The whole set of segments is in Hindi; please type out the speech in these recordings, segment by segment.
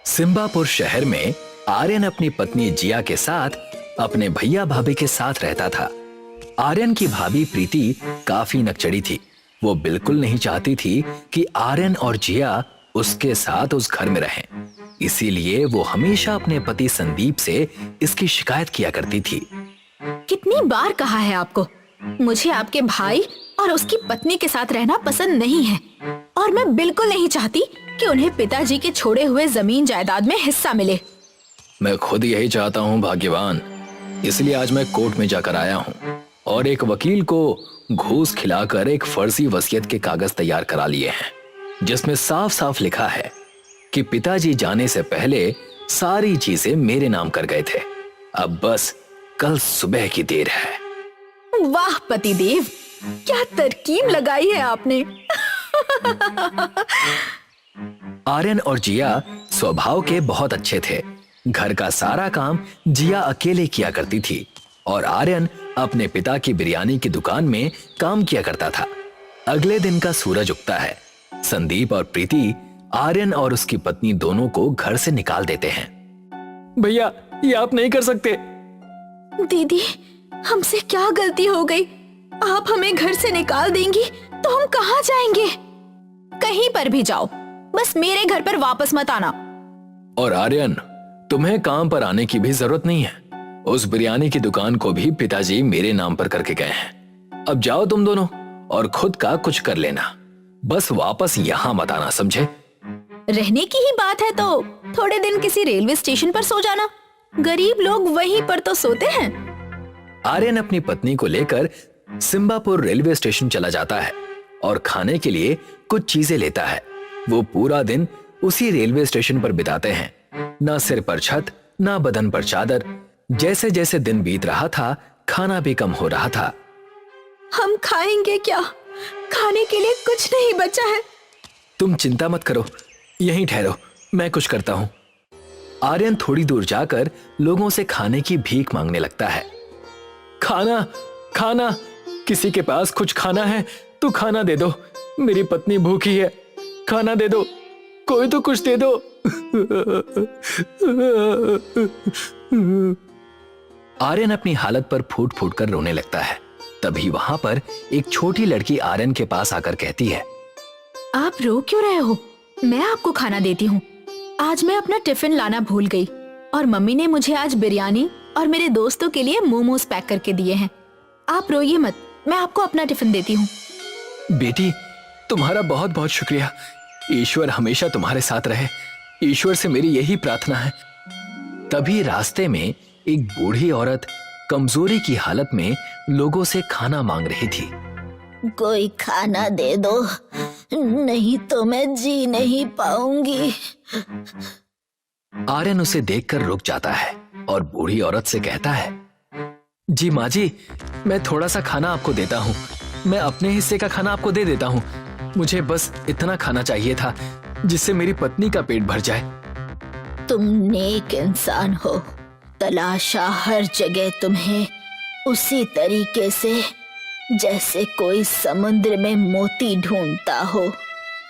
सिम्बापुर शहर में आर्यन अपनी पत्नी जिया के साथ अपने भैया भाभी के साथ रहता था। आर्यन की भाभी प्रीति काफी नकचड़ी थी। वो बिल्कुल नहीं चाहती थी कि आर्यन और जिया उसके साथ उस घर में रहें। इसीलिए वो हमेशा अपने पति संदीप से इसकी शिकायत किया करती थी। कितनी बार कहा है आपको, मुझे आपके भाई और उसकी पत्नी के साथ रहना पसंद नहीं है और मैं बिल्कुल नहीं चाहती कि उन्हें पिताजी के छोड़े हुए जमीन जायदाद में हिस्सा मिले। मैं खुद यही चाहता हूँ भाग्यवान, इसलिए आज मैं कोर्ट में जाकर आया हूँ और एक वकील को घूस खिलाकर एक फर्जी वसीयत के कागज तैयार करा लिए हैं, जिसमें साफ साफ लिखा है कि पिताजी जाने से पहले सारी चीजें मेरे नाम कर गए थे। अब बस कल सुबह की देर है। वाह पतिदेव, क्या तरकीब लगाई है आपने। आर्यन और जिया स्वभाव के बहुत अच्छे थे। घर का सारा काम जिया अकेले किया करती थी और आर्यन अपने पिता की बिरयानी की दुकान में काम किया करता था। अगले दिन का सूरज उगता है। संदीप और प्रीति आर्यन और उसकी पत्नी दोनों को घर से निकाल देते हैं। भैया, ये आप नहीं कर सकते। दीदी, हमसे क्या गलती हो गई? आप हमें घर से निकाल देंगी तो हम कहाँ जाएंगे? कहीं पर भी जाओ, बस मेरे घर पर वापस मत आना। और आर्यन, तुम्हें काम पर आने की भी जरूरत नहीं है। उस बिरयानी की दुकान को भी पिताजी मेरे नाम पर करके गए हैं। अब जाओ तुम दोनों और खुद का कुछ कर लेना, बस वापस यहाँ मत आना, समझे? रहने की ही बात है तो थोड़े दिन किसी रेलवे स्टेशन पर सो जाना। गरीब लोग वहीं पर तो सोते हैं। आर्यन अपनी पत्नी को लेकर सिम्बापुर रेलवे स्टेशन चला जाता है और खाने के लिए कुछ चीजें लेता है। वो पूरा दिन उसी रेलवे स्टेशन पर बिताते हैं। ना सिर पर छत, ना बदन पर चादर। जैसे जैसे दिन बीत रहा था, खाना भी कम हो रहा था। हम खाएंगे क्या? खाने के लिए कुछ नहीं बचा है। तुम चिंता मत करो, यहीं ठहरो, मैं कुछ करता हूँ। आर्यन थोड़ी दूर जाकर लोगों से खाने की भीख मांगने लगता है। खाना, खाना, किसी के पास कुछ खाना है तो खाना दे दो, मेरी पत्नी भूखी है, खाना दे दो, कोई तो कुछ दे दो। आर्यन अपनी हालत पर फूट फूट कर रोने लगता है। तभी वहां पर एक छोटी लड़की आर्यन के पास आकर कहती है, आप रो क्यों रहे हो? मैं आपको खाना देती हूँ। आज मैं अपना टिफिन लाना भूल गई और मम्मी ने मुझे आज बिरयानी और मेरे दोस्तों के लिए मोमोज पैक करके दिए हैं। आप रोइए मत, मैं आपको अपना टिफिन देती हूँ। बेटी, तुम्हारा बहुत बहुत शुक्रिया। ईश्वर हमेशा तुम्हारे साथ रहे। ईश्वर से मेरी यही प्रार्थना है। तभी रास्ते में एक बूढ़ी औरत कमजोरी की हालत में लोगों से खाना मांग रही थी। कोई खाना दे दो, नहीं तो मैं जी नहीं पाऊंगी। आर्यन उसे देखकर रुक जाता है और बूढ़ी औरत से कहता है, जी माँ जी, मैं थोड़ा सा खाना आपको देता हूँ। मैं अपने हिस्से का खाना आपको दे देता हूँ। मुझे बस इतना खाना चाहिए था जिससे मेरी पत्नी का पेट भर जाए। तुम नेक इंसान हो, तलाशा हर जगह तुम्हें उसी तरीके से जैसे कोई समुद्र में मोती ढूंढता हो।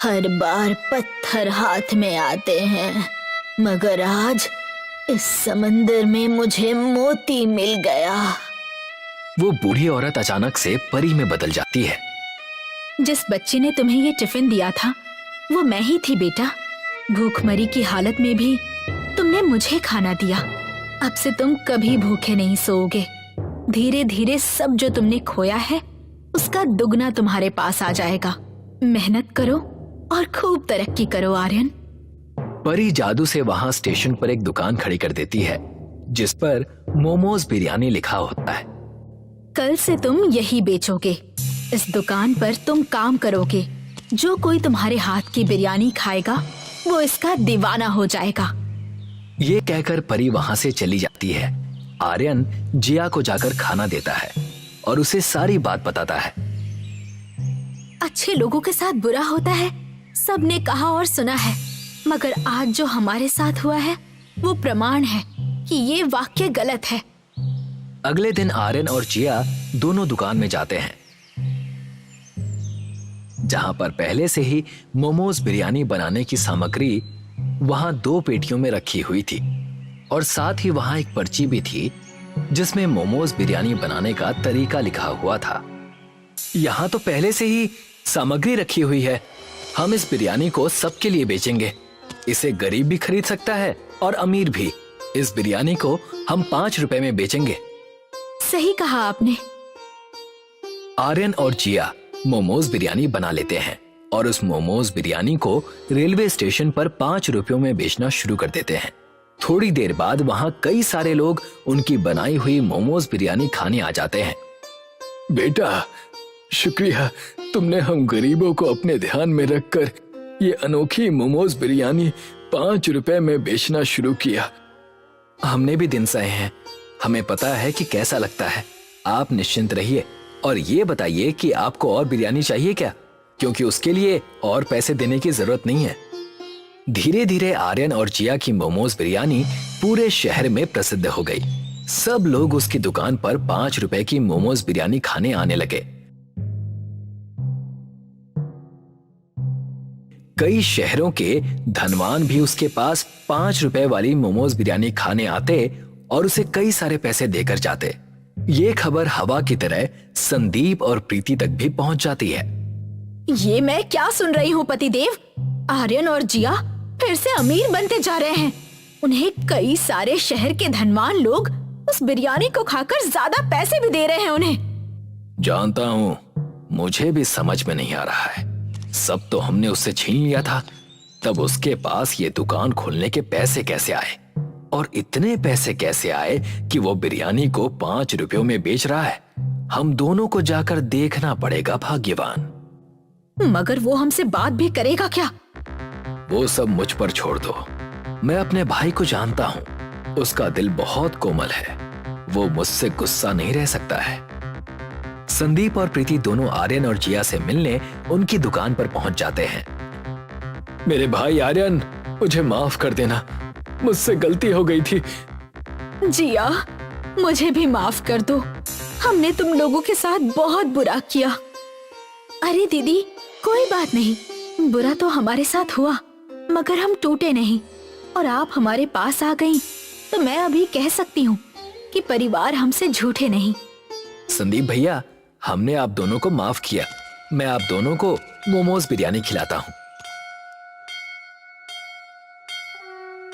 हर बार पत्थर हाथ में आते हैं, मगर आज इस समंदर में मुझे मोती मिल गया। वो बूढ़ी औरत अचानक से परी में बदल जाती है। जिस बच्चे ने तुम्हें ये टिफिन दिया था वो मैं ही थी बेटा। भूखमरी की हालत में भी तुमने मुझे खाना दिया। अब से तुम कभी भूखे नहीं सोओगे। धीरे धीरे सब जो तुमने खोया है उसका दुगना तुम्हारे पास आ जाएगा। मेहनत करो और खूब तरक्की करो आर्यन। परी जादू से वहां स्टेशन पर एक दुकान खड़ी कर देती है जिस पर मोमोज बिरयानी लिखा होता है। कल से तुम यही बेचोगे। इस दुकान पर तुम काम करोगे। जो कोई तुम्हारे हाथ की बिरयानी खाएगा वो इसका दीवाना हो जाएगा। ये कहकर परी वहां से चली जाती है। आर्यन जिया को जाकर खाना देता है और उसे सारी बात बताता है। अच्छे लोगों के साथ बुरा होता है, सबने कहा और सुना है, मगर आज जो हमारे साथ हुआ है वो प्रमाण है कि ये वाक्य गलत है। अगले दिन आर्यन और जिया दोनों दुकान में जाते हैं जहां पर पहले से ही मोमोज बिरयानी बनाने की सामग्री वहां 2 पेटियों में रखी हुई थी और साथ ही वहां एक पर्ची भी थी जिसमें मोमोज बिरयानी बनाने का तरीका लिखा हुआ था। यहाँ तो पहले से ही सामग्री रखी हुई है। हम इस बिरयानी को सबके लिए बेचेंगे। इसे गरीब भी खरीद सकता है और अमीर भी। इस बिरयानी को हम 5 रुपए में बेचेंगे। सही कहा आपने। आर्यन और जिया मोमोज बिरयानी बना लेते हैं और उस मोमोज बिरयानी को रेलवे स्टेशन पर 5 रुपयों में बेचना शुरू कर देते हैं। थोड़ी देर बाद वहां कई सारे लोग उनकी बनाई हुई मोमोज बिरयानी खाने आ जाते हैं। बेटा, शुक्रिया, तुमने हम गरीबों को अपने ध्यान में रखकर ये अनोखी मोमोज बिरयानी 5 रुपए में बेचना शुरू किया। हमने भी दिन सहे हैं, हमें पता है कि कैसा लगता है। आप निश्चिंत रहिए और ये बताइए कि आपको और बिरयानी चाहिए क्या, क्योंकि उसके लिए और पैसे देने की जरूरत नहीं है। धीरे धीरे आर्यन और जिया की मोमोज बिरयानी पूरे शहर में प्रसिद्ध हो गई। सब लोग उसकी दुकान पर 5 रुपए की मोमोज बिरयानी खाने आने लगे। कई शहरों के धनवान भी उसके पास 5 रुपए वाली मोमोज बिरयानी खाने आते और उसे कई सारे पैसे देकर जाते। ये खबर हवा की तरह संदीप और प्रीति तक भी पहुंच जाती है। ये मैं क्या सुन रही हूँ पतिदेव? आर्यन और जिया फिर से अमीर बनते जा रहे हैं। उन्हें कई सारे शहर के धनवान लोग उस बिरयानी को खाकर ज्यादा पैसे भी दे रहे हैं उन्हें। जानता हूँ, मुझे भी समझ में नहीं आ रहा है। सब तो हमने उससे छीन लिया था, तब उसके पास ये दुकान खोलने के पैसे कैसे आए और इतने पैसे कैसे आए कि वो बिरयानी को 5 रुपयों में बेच रहा है। हम दोनों को जाकर देखना पड़ेगा, भाग्यवान। मगर वो हमसे बात भी करेगा क्या? वो सब मुझ पर छोड़ दो। मैं अपने भाई को जानता हूँ, उसका दिल बहुत कोमल है। वो मुझसे गुस्सा नहीं रह सकता है। संदीप और प्रीति दोनों आर्यन और जिया से मिलने उनकी दुकान पर पहुंच जाते हैं। मेरे भाई आर्यन, मुझे माफ कर देना, मुझसे गलती हो गई थी। जिया, मुझे भी माफ कर दो। हमने तुम लोगों के साथ बहुत बुरा किया। अरे दीदी, कोई बात नहीं। बुरा तो हमारे साथ हुआ, मगर हम टूटे नहीं और आप हमारे पास आ गईं, तो मैं अभी कह सकती हूँ कि परिवार हमसे झूठे नहीं। संदीप भैया, हमने आप दोनों को माफ किया। मैं आप दोनों को मोमोज बिरयानी खिलाता हूँ।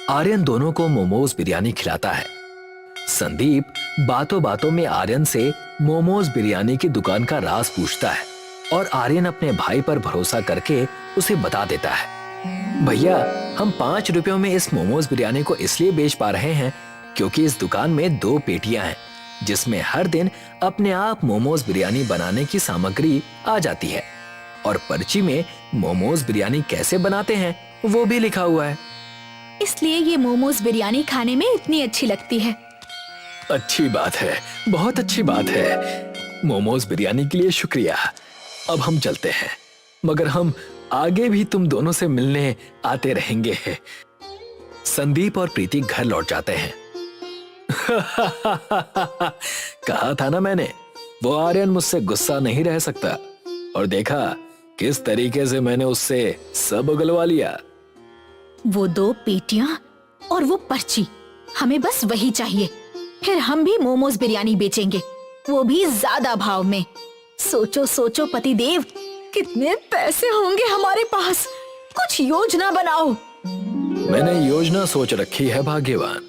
आर्यन दोनों को मोमोज बिरयानी खिलाता है। संदीप बातों बातों में आर्यन से मोमोज बिरयानी की दुकान का राज पूछता है और आर्यन अपने भाई पर भरोसा करके उसे बता देता है। भैया, हम 5 रुपयों में इस मोमोज बिरयानी को इसलिए बेच पा रहे हैं क्योंकि इस दुकान में 2 पेटियां हैं जिसमें हर दिन अपने आप मोमोज बिरयानी बनाने की सामग्री आ जाती है और पर्ची में मोमोज बिरयानी कैसे बनाते हैं वो भी लिखा हुआ है। इसलिए ये मोमोज बिरयानी खाने में इतनी अच्छी लगती है। अच्छी बात है, बहुत अच्छी बात है। मोमोज बिरयानी के लिए शुक्रिया। अब हम चलते हैं, मगर हम आगे भी तुम दोनों से मिलने आते रहेंगे। संदीप और प्रीति घर लौट जाते हैं। कहा था ना मैंने, वो आर्यन मुझसे गुस्सा नहीं रह सकता। और देखा किस तरीके से मैंने उससे सब उगलवा लिया। वो 2 पेटियां और वो पर्ची, हमें बस वही चाहिए। फिर हम भी मोमोज बिरयानी बेचेंगे, वो भी ज्यादा भाव में। सोचो सोचो पतिदेव, कितने पैसे होंगे हमारे पास। कुछ योजना बनाओ। मैंने योजना सोच रखी है भाग्यवान,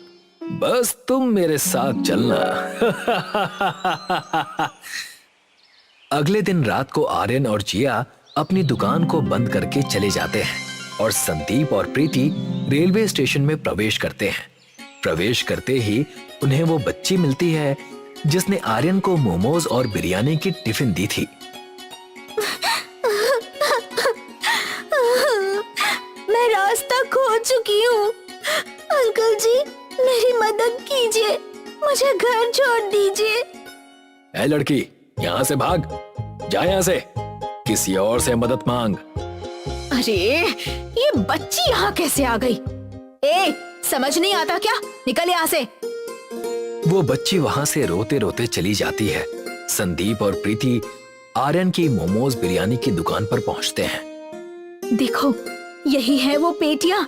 बस तुम मेरे साथ चलना। अगले दिन रात को आर्यन और जिया अपनी दुकान को बंद करके चले जाते हैं और संदीप और प्रीति रेलवे स्टेशन में प्रवेश करते हैं। प्रवेश करते ही उन्हें वो बच्ची मिलती है जिसने आर्यन को मोमोज और बिरयानी की टिफिन दी थी। मैं रास्ता खो चुकी हूँ। अंकल जी, मेरी मदद कीजिए, मुझे घर छोड़ दीजिए। ए लड़की, यहाँ से भाग, जा यहाँ से, किसी और से मदद मांग। अरे, ये बच्ची यहाँ कैसे आ गई? ए, समझ नहीं आता क्या? निकल यहाँ से। वो बच्ची वहां से रोते रोते चली जाती है। संदीप और प्रीति आर्यन की मोमोज बिरयानी की दुकान पर पहुंचते हैं। देखो, यही है वो पेटियां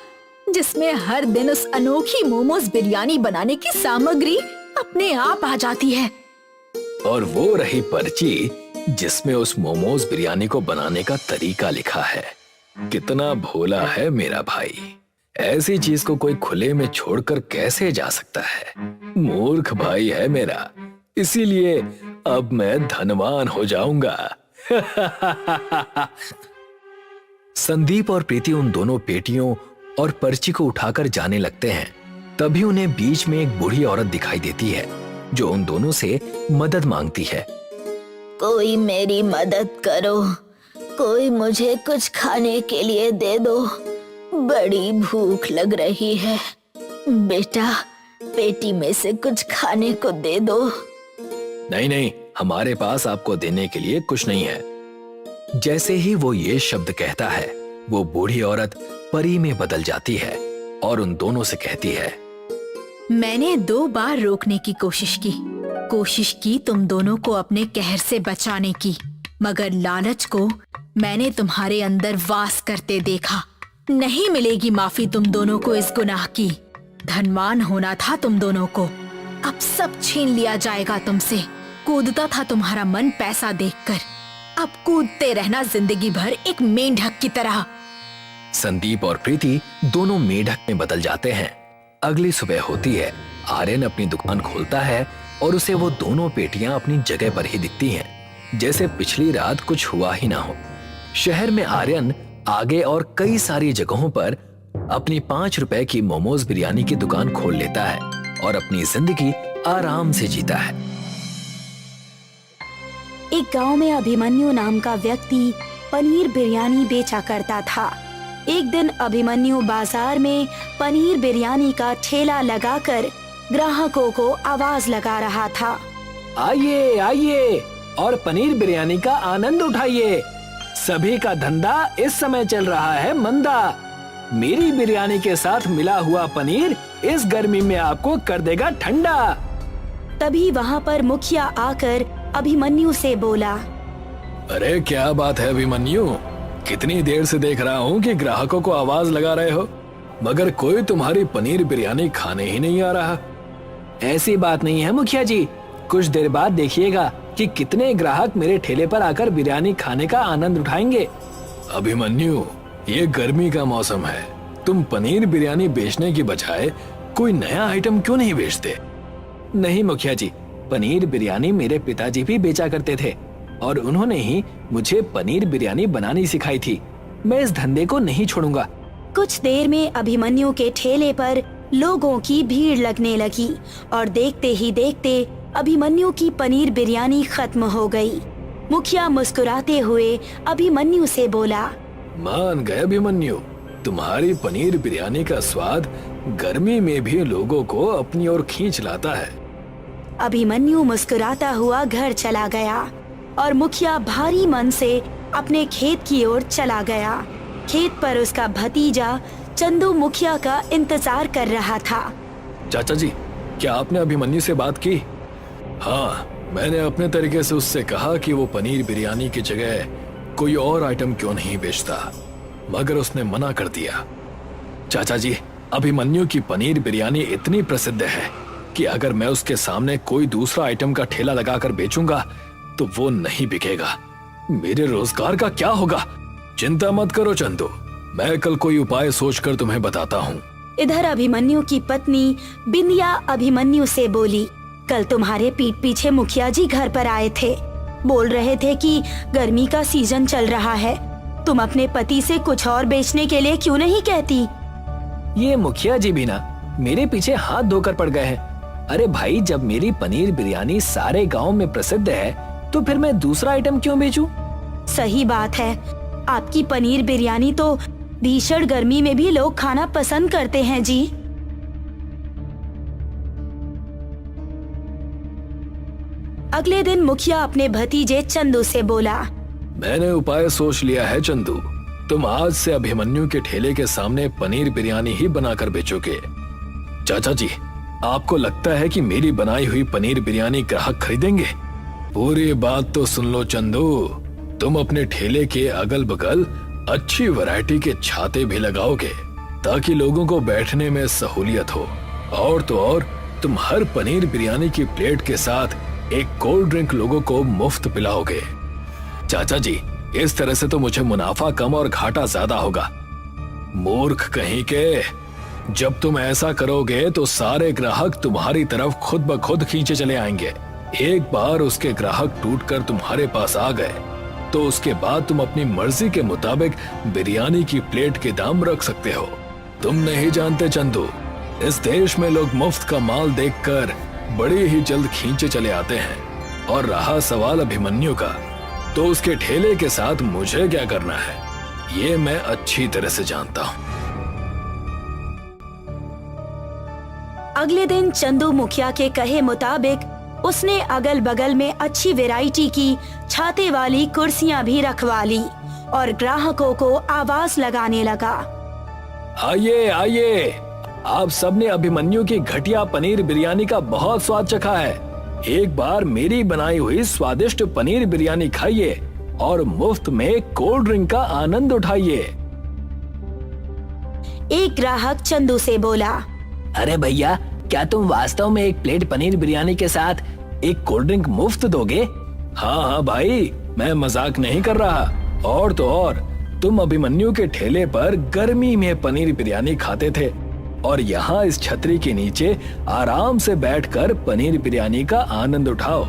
जिसमें हर दिन उस अनोखी मोमोज बिरयानी बनाने की सामग्री अपने आप आ जाती है। और वो रही पर्ची जिसमें उस मोमोज बिरयानी को बनाने का तरीका लिखा है। कितना भोला है मेरा भाई, ऐसी चीज को कोई खुले में छोड़कर कैसे जा सकता है। मूर्ख भाई है मेरा, इसीलिए अब मैं धनवान हो जाऊंगा। संदीप और प्रीति उन दोनों पेटियों और पर्ची को उठाकर जाने लगते हैं। तभी उन्हें बीच में एक बूढ़ी औरत दिखाई देती है जो उन दोनों से मदद मांगती है। कोई मेरी मदद करो, कोई मुझे कुछ खाने के लिए दे दो, बड़ी भूख लग रही है। बेटा, पेटी में से कुछ खाने को दे दो। नहीं नहीं, हमारे पास आपको देने के लिए कुछ नहीं है। जैसे ही वो ये शब्द कहता है, वो बूढ़ी औरत परी में बदल जाती है और उन दोनों से कहती है, मैंने 2 बार रोकने की कोशिश की तुम दोनों को अपने कहर से बचाने की, मगर लालच को मैंने तुम्हारे अंदर वास करते देखा। नहीं मिलेगी माफी तुम दोनों को इस गुनाह की। धनवान होना था तुम दोनों को, अब सब छीन लिया जाएगा तुमसे। कूदता था तुम्हारा मन पैसा देखकर, अब कूदते रहना जिंदगी भर एक मेंढक की तरह। संदीप और प्रीति दोनों मेंढक में बदल जाते हैं। अगली सुबह होती है, आर्यन अपनी दुकान खोलता है और उसे वो दोनों पेटियां अपनी जगह पर ही दिखती हैं, जैसे पिछली रात कुछ हुआ ही ना हो। शहर में आर्यन आगे और कई सारी जगहों पर अपनी 5 रुपए की मोमोज बिरयानी की दुकान खोल लेता है और अपनी जिंदगी आराम से जीता है। एक गांव में अभिमन्यु नाम का व्यक्ति पनीर बिरयानी बेचा करता था। एक दिन अभिमन्यु बाजार में पनीर बिरयानी का ठेला लगाकर ग्राहकों को आवाज लगा रहा था। आइए आइए और पनीर बिरयानी का आनंद उठाइए। सभी का धंधा इस समय चल रहा है मंदा। मेरी बिरयानी के साथ मिला हुआ पनीर इस गर्मी में आपको कर देगा ठंडा। तभी वहाँ पर मुखिया आकर अभिमन्यु से बोला, अरे क्या बात है अभिमन्यु, कितनी देर से देख रहा हूँ कि ग्राहकों को आवाज लगा रहे हो, मगर कोई तुम्हारी पनीर बिरयानी खाने ही नहीं आ रहा। ऐसी बात नहीं है मुखिया जी, कुछ देर बाद देखिएगा कि कितने ग्राहक मेरे ठेले पर आकर बिरयानी खाने का आनंद उठाएंगे। अभिमन्यु, ये गर्मी का मौसम है, तुम पनीर बिरयानी बेचने की बजाय कोई नया आइटम क्यों नहीं बेचते? नहीं मुखिया जी, पनीर बिरयानी मेरे पिताजी भी बेचा करते थे और उन्होंने ही मुझे पनीर बिरयानी बनानी सिखाई थी। मैं इस धंधे को नहीं छोड़ूंगा। कुछ देर में अभिमन्यु के ठेले पर लोगों की भीड़ लगने लगी और देखते ही देखते अभिमन्यु की पनीर बिरयानी खत्म हो गई। मुखिया मुस्कुराते हुए अभिमन्यु से बोला, मान गए अभिमन्यु, तुम्हारी पनीर बिरयानी का स्वाद गर्मी में भी लोगों को अपनी ओर खींच लाता है। अभिमन्यु मुस्कुराता हुआ घर चला गया और मुखिया भारी मन से अपने खेत की ओर चला गया। खेत पर उसका भतीजा चंदू मुखिया का इंतजार कर रहा था। चाचा जी, क्या आपने अभिमन्यु से बात की? हाँ, मैंने अपने तरीके से उससे कहा कि वो पनीर बिरयानी की जगह कोई और आइटम क्यों नहीं बेचता, मगर उसने मना कर दिया। चाचा जी, अभिमन्यु की पनीर बिरयानी इतनी प्रसिद्ध है कि अगर मैं उसके सामने कोई दूसरा आइटम का ठेला लगाकर बेचूंगा तो वो नहीं बिकेगा। मेरे रोजगार का क्या होगा? चिंता मत करो चंदू, मैं कल कोई उपाय सोचकर तुम्हें बताता हूँ। इधर अभिमन्यु की पत्नी बिंदिया अभिमन्यु से बोली, कल तुम्हारे पीठ पीछे मुखिया जी घर पर आए थे, बोल रहे थे कि गर्मी का सीजन चल रहा है, तुम अपने पति से कुछ और बेचने के लिए क्यों नहीं कहती? ये मुखिया जी भी ना मेरे पीछे हाथ धोकर पड़ गए हैं। अरे भाई, जब मेरी पनीर बिरयानी सारे गांव में प्रसिद्ध है तो फिर मैं दूसरा आइटम क्यों बेचूं? सही बात है, आपकी पनीर बिरयानी तो भीषण गर्मी में भी लोग खाना पसंद करते हैं जी। अगले दिन मुखिया अपने भतीजे चंदू से बोला, मैंने उपाय सोच लिया है चंदू, तुम आज से अभिमन्यु के ठेले के सामने पनीर बिरयानी ही बनाकर बेचोगे। चाचा जी, आपको लगता है कि मेरी बनाई हुई पनीर बिरयानी ग्राहक खरीदेंगे? पूरी बात तो सुन लो चंदू, तुम अपने ठेले के अगल बगल अच्छी वैरायटी के छाते भी लगाओगे ताकि लोगों को बैठने में सहूलियत हो। और तो और तुम हर पनीर बिरयानी की प्लेट के साथ एक कोल्ड ड्रिंक लोगों को मुफ्त पिलाओगे। चाचा जी, इस तरह से तो मुझे मुनाफा कम और घाटा ज्यादा होगा। मूर्ख कहीं के, जब तुम ऐसा करोगे तो सारे ग्राहक तुम्हारी तरफ खुद ब खुद खींचे चले आएंगे। एक बार उसके ग्राहक टूटकर तुम्हारे पास आ गए तो उसके बाद तुम अपनी मर्जी के मुताबिक बिरयानी की प्लेट के दाम रख सकते हो। तुम नहीं जानते चंदू, इस देश में लोग मुफ्त का माल देखकर बड़ी ही जल्द खींचे चले आते हैं। और रहा सवाल अभिमन्यु का, तो उसके ठेले के साथ मुझे क्या करना है, ये मैं अच्छी तरह से जानता हूँ। अगले दिन चंदू मुखिया के कहे मुताबिक उसने अगल बगल में अच्छी वैरायटी की छाते वाली कुर्सियां भी रखवा ली और ग्राहकों को आवाज लगाने लगा। आइए आइए, आप सबने अभिमन्यु की घटिया पनीर बिरयानी का बहुत स्वाद चखा है। एक बार मेरी बनाई हुई स्वादिष्ट पनीर बिरयानी खाइए और मुफ्त में कोल्ड ड्रिंक का आनंद उठाइए। एक ग्राहक चंदू से बोला, अरे भैया, क्या तुम वास्तव में एक प्लेट पनीर बिरयानी के साथ एक कोल्ड ड्रिंक मुफ्त दोगे? हाँ हाँ भाई, मैं मजाक नहीं कर रहा। और तो और तुम अभिमन्यु के ठेले पर गर्मी में पनीर बिरयानी खाते थे और यहाँ इस छतरी के नीचे आराम से बैठकर पनीर बिरयानी का आनंद उठाओ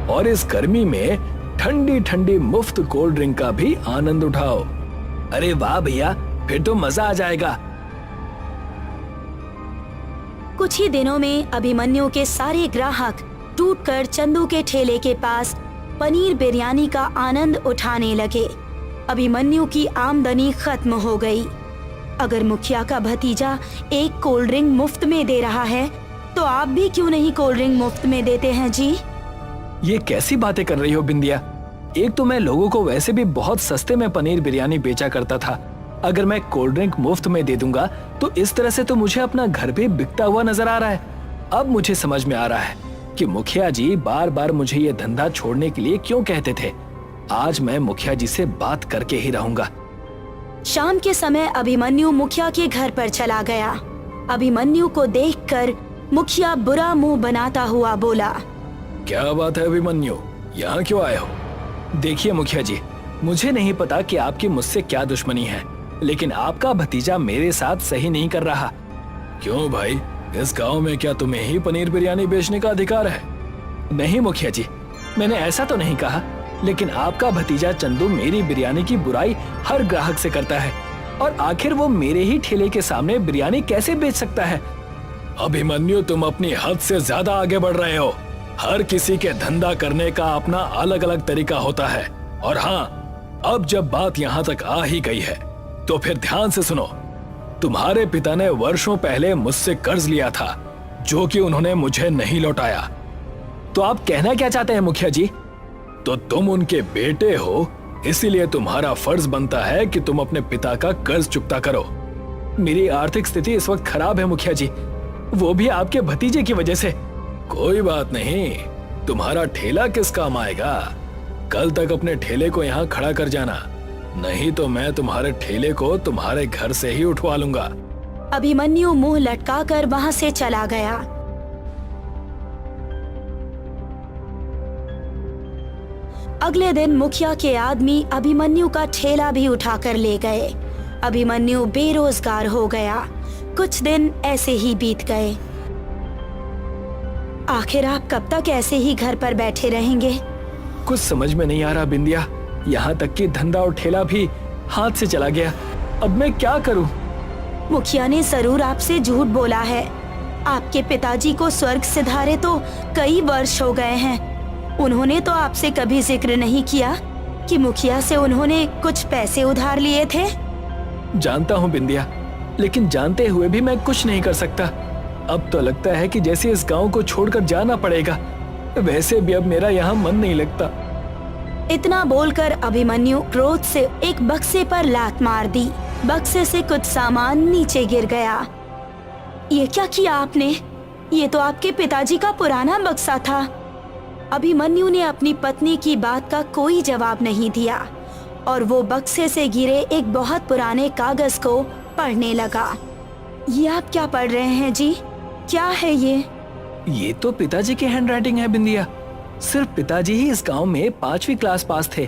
और इस गर्मी में ठंडी ठंडी मुफ्त कोल्ड ड्रिंक का भी आनंद उठाओ। अरे वाह भैया, फिर तो मजा आ जाएगा। कुछ ही दिनों में अभिमन्यु के सारे ग्राहक टूटकर चंदू के ठेले के पास पनीर बिरयानी का आनंद उठाने लगे। अभिमन्यु की आमदनी खत्म हो गई। अगर मुखिया का भतीजा एक कोल्ड ड्रिंक मुफ्त में दे रहा है तो आप भी क्यों नहीं कोल्ड ड्रिंक मुफ्त में देते हैं जी? ये कैसी बातें कर रही हो बिंदिया? एक तो मैं लोगों को वैसे भी बहुत सस्ते में पनीर बिरयानी बेचा करता था। अगर मैं कोल्ड ड्रिंक मुफ्त में दे दूंगा तो इस तरह से तो मुझे अपना घर भी बिकता हुआ नजर आ रहा है। अब मुझे समझ में आ रहा है कि मुखिया जी बार बार मुझे ये धंधा छोड़ने के लिए क्यों कहते थे। आज मैं मुखिया जी से बात करके ही रहूंगा। शाम के समय अभिमन्यु मुखिया के घर पर चला गया। अभिमन्यु को देखकर मुखिया बुरा मुंह बनाता हुआ बोला, क्या बात है अभिमन्यु, यहाँ क्यों आए हो? देखिए मुखिया जी, मुझे नहीं पता कि आपकी मुझसे क्या दुश्मनी है, लेकिन आपका भतीजा मेरे साथ सही नहीं कर रहा। क्यों भाई, इस गांव में क्या तुम्हें ही पनीर बिरयानी बेचने का अधिकार है? नहीं मुखिया जी, मैंने ऐसा तो नहीं कहा, लेकिन आपका भतीजा चंदू मेरी बिरयानी की बुराई हर ग्राहक से करता है और आखिर वो मेरे ही ठेले के सामने बिरयानी कैसे बेच सकता है? अभिमन्यु, तुम अपनी हद से ज्यादा आगे बढ़ रहे हो। हर किसी के धंधा करने का अपना अलग अलग तरीका होता है। और हाँ, अब जब बात यहाँ तक आ ही गई है तो फिर ध्यान से सुनो। तुम्हारे पिता ने वर्षों पहले मुझसे कर्ज लिया था जो कि उन्होंने मुझे नहीं लौटाया। तो आप कहना क्या चाहते हैं मुखिया जी? तो तुम उनके बेटे हो, इसीलिए तुम्हारा फर्ज बनता है कि तुम अपने पिता का कर्ज चुकता करो। मेरी आर्थिक स्थिति इस वक्त खराब है मुखिया जी, वो भी आपके भतीजे की वजह से। कोई बात नहीं, तुम्हारा ठेला किस काम आएगा? कल तक अपने ठेले को यहाँ खड़ा कर जाना, नहीं तो मैं तुम्हारे ठेले को तुम्हारे घर से ही उठवा लूंगा। अभिमन्यु मुंह लटकाकर वहां से चला गया। अगले दिन मुखिया के आदमी अभिमन्यु का ठेला भी उठाकर ले गए। अभिमन्यु बेरोजगार हो गया। कुछ दिन ऐसे ही बीत गए। आखिर आप कब तक ऐसे ही घर पर बैठे रहेंगे? कुछ समझ में नहीं आ रहा बिंदिया, यहाँ तक कि धंधा और ठेला भी हाथ से चला गया। अब मैं क्या करूं? मुखिया ने जरूर आपसे झूठ बोला है। आपके पिताजी को स्वर्ग सिधारे तो कई वर्ष हो गए हैं। उन्होंने तो आपसे कभी जिक्र नहीं किया कि मुखिया से उन्होंने कुछ पैसे उधार लिए थे। जानता हूँ बिंदिया, लेकिन जानते हुए भी मैं कुछ नहीं कर सकता। अब तो लगता है कि जैसे इस गांव को छोड़कर जाना पड़ेगा। वैसे भी अब मेरा यहाँ मन नहीं लगता। इतना बोलकर अभिमन्यु क्रोध से एक बक्से पर लात मार दी। बक्से से कुछ सामान नीचे गिर गया। ये क्या किया आपने? ये तो आपके पिताजी का पुराना बक्सा था। अभिमन्यु ने अपनी पत्नी की बात का कोई जवाब नहीं दिया और वो बक्से से गिरे एक बहुत पुराने कागज को पढ़ने लगा। ये आप क्या पढ़ रहे हैं जी? क्या है ये? ये तो पिताजी की हैंडराइटिंग है बिंदिया। सिर्फ पिताजी ही इस गांव में 5वीं क्लास पास थे।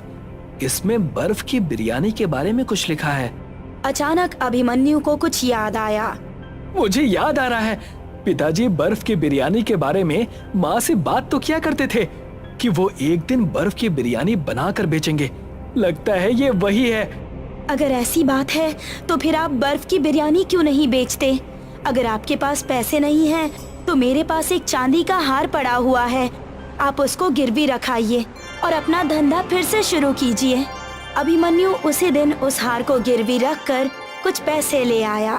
इसमें बर्फ की बिरयानी के बारे में कुछ लिखा है। अचानक अभिमन्यु को कुछ याद आया। मुझे याद आ रहा है, पिताजी बर्फ की बिरयानी के बारे में माँ से बात तो किया करते थे कि वो एक दिन बर्फ की बिरयानी बनाकर बेचेंगे। लगता है ये वही है। अगर ऐसी बात है तो फिर आप बर्फ की बिरयानी क्यों नहीं बेचते? अगर आपके पास पैसे नहीं हैं तो मेरे पास एक चांदी का हार पड़ा हुआ है, आप उसको गिरवी रखाइए और अपना धंधा फिर से शुरू कीजिए। अभिमन्यु उसी दिन उस हार को गिरवी रखकर कुछ पैसे ले आया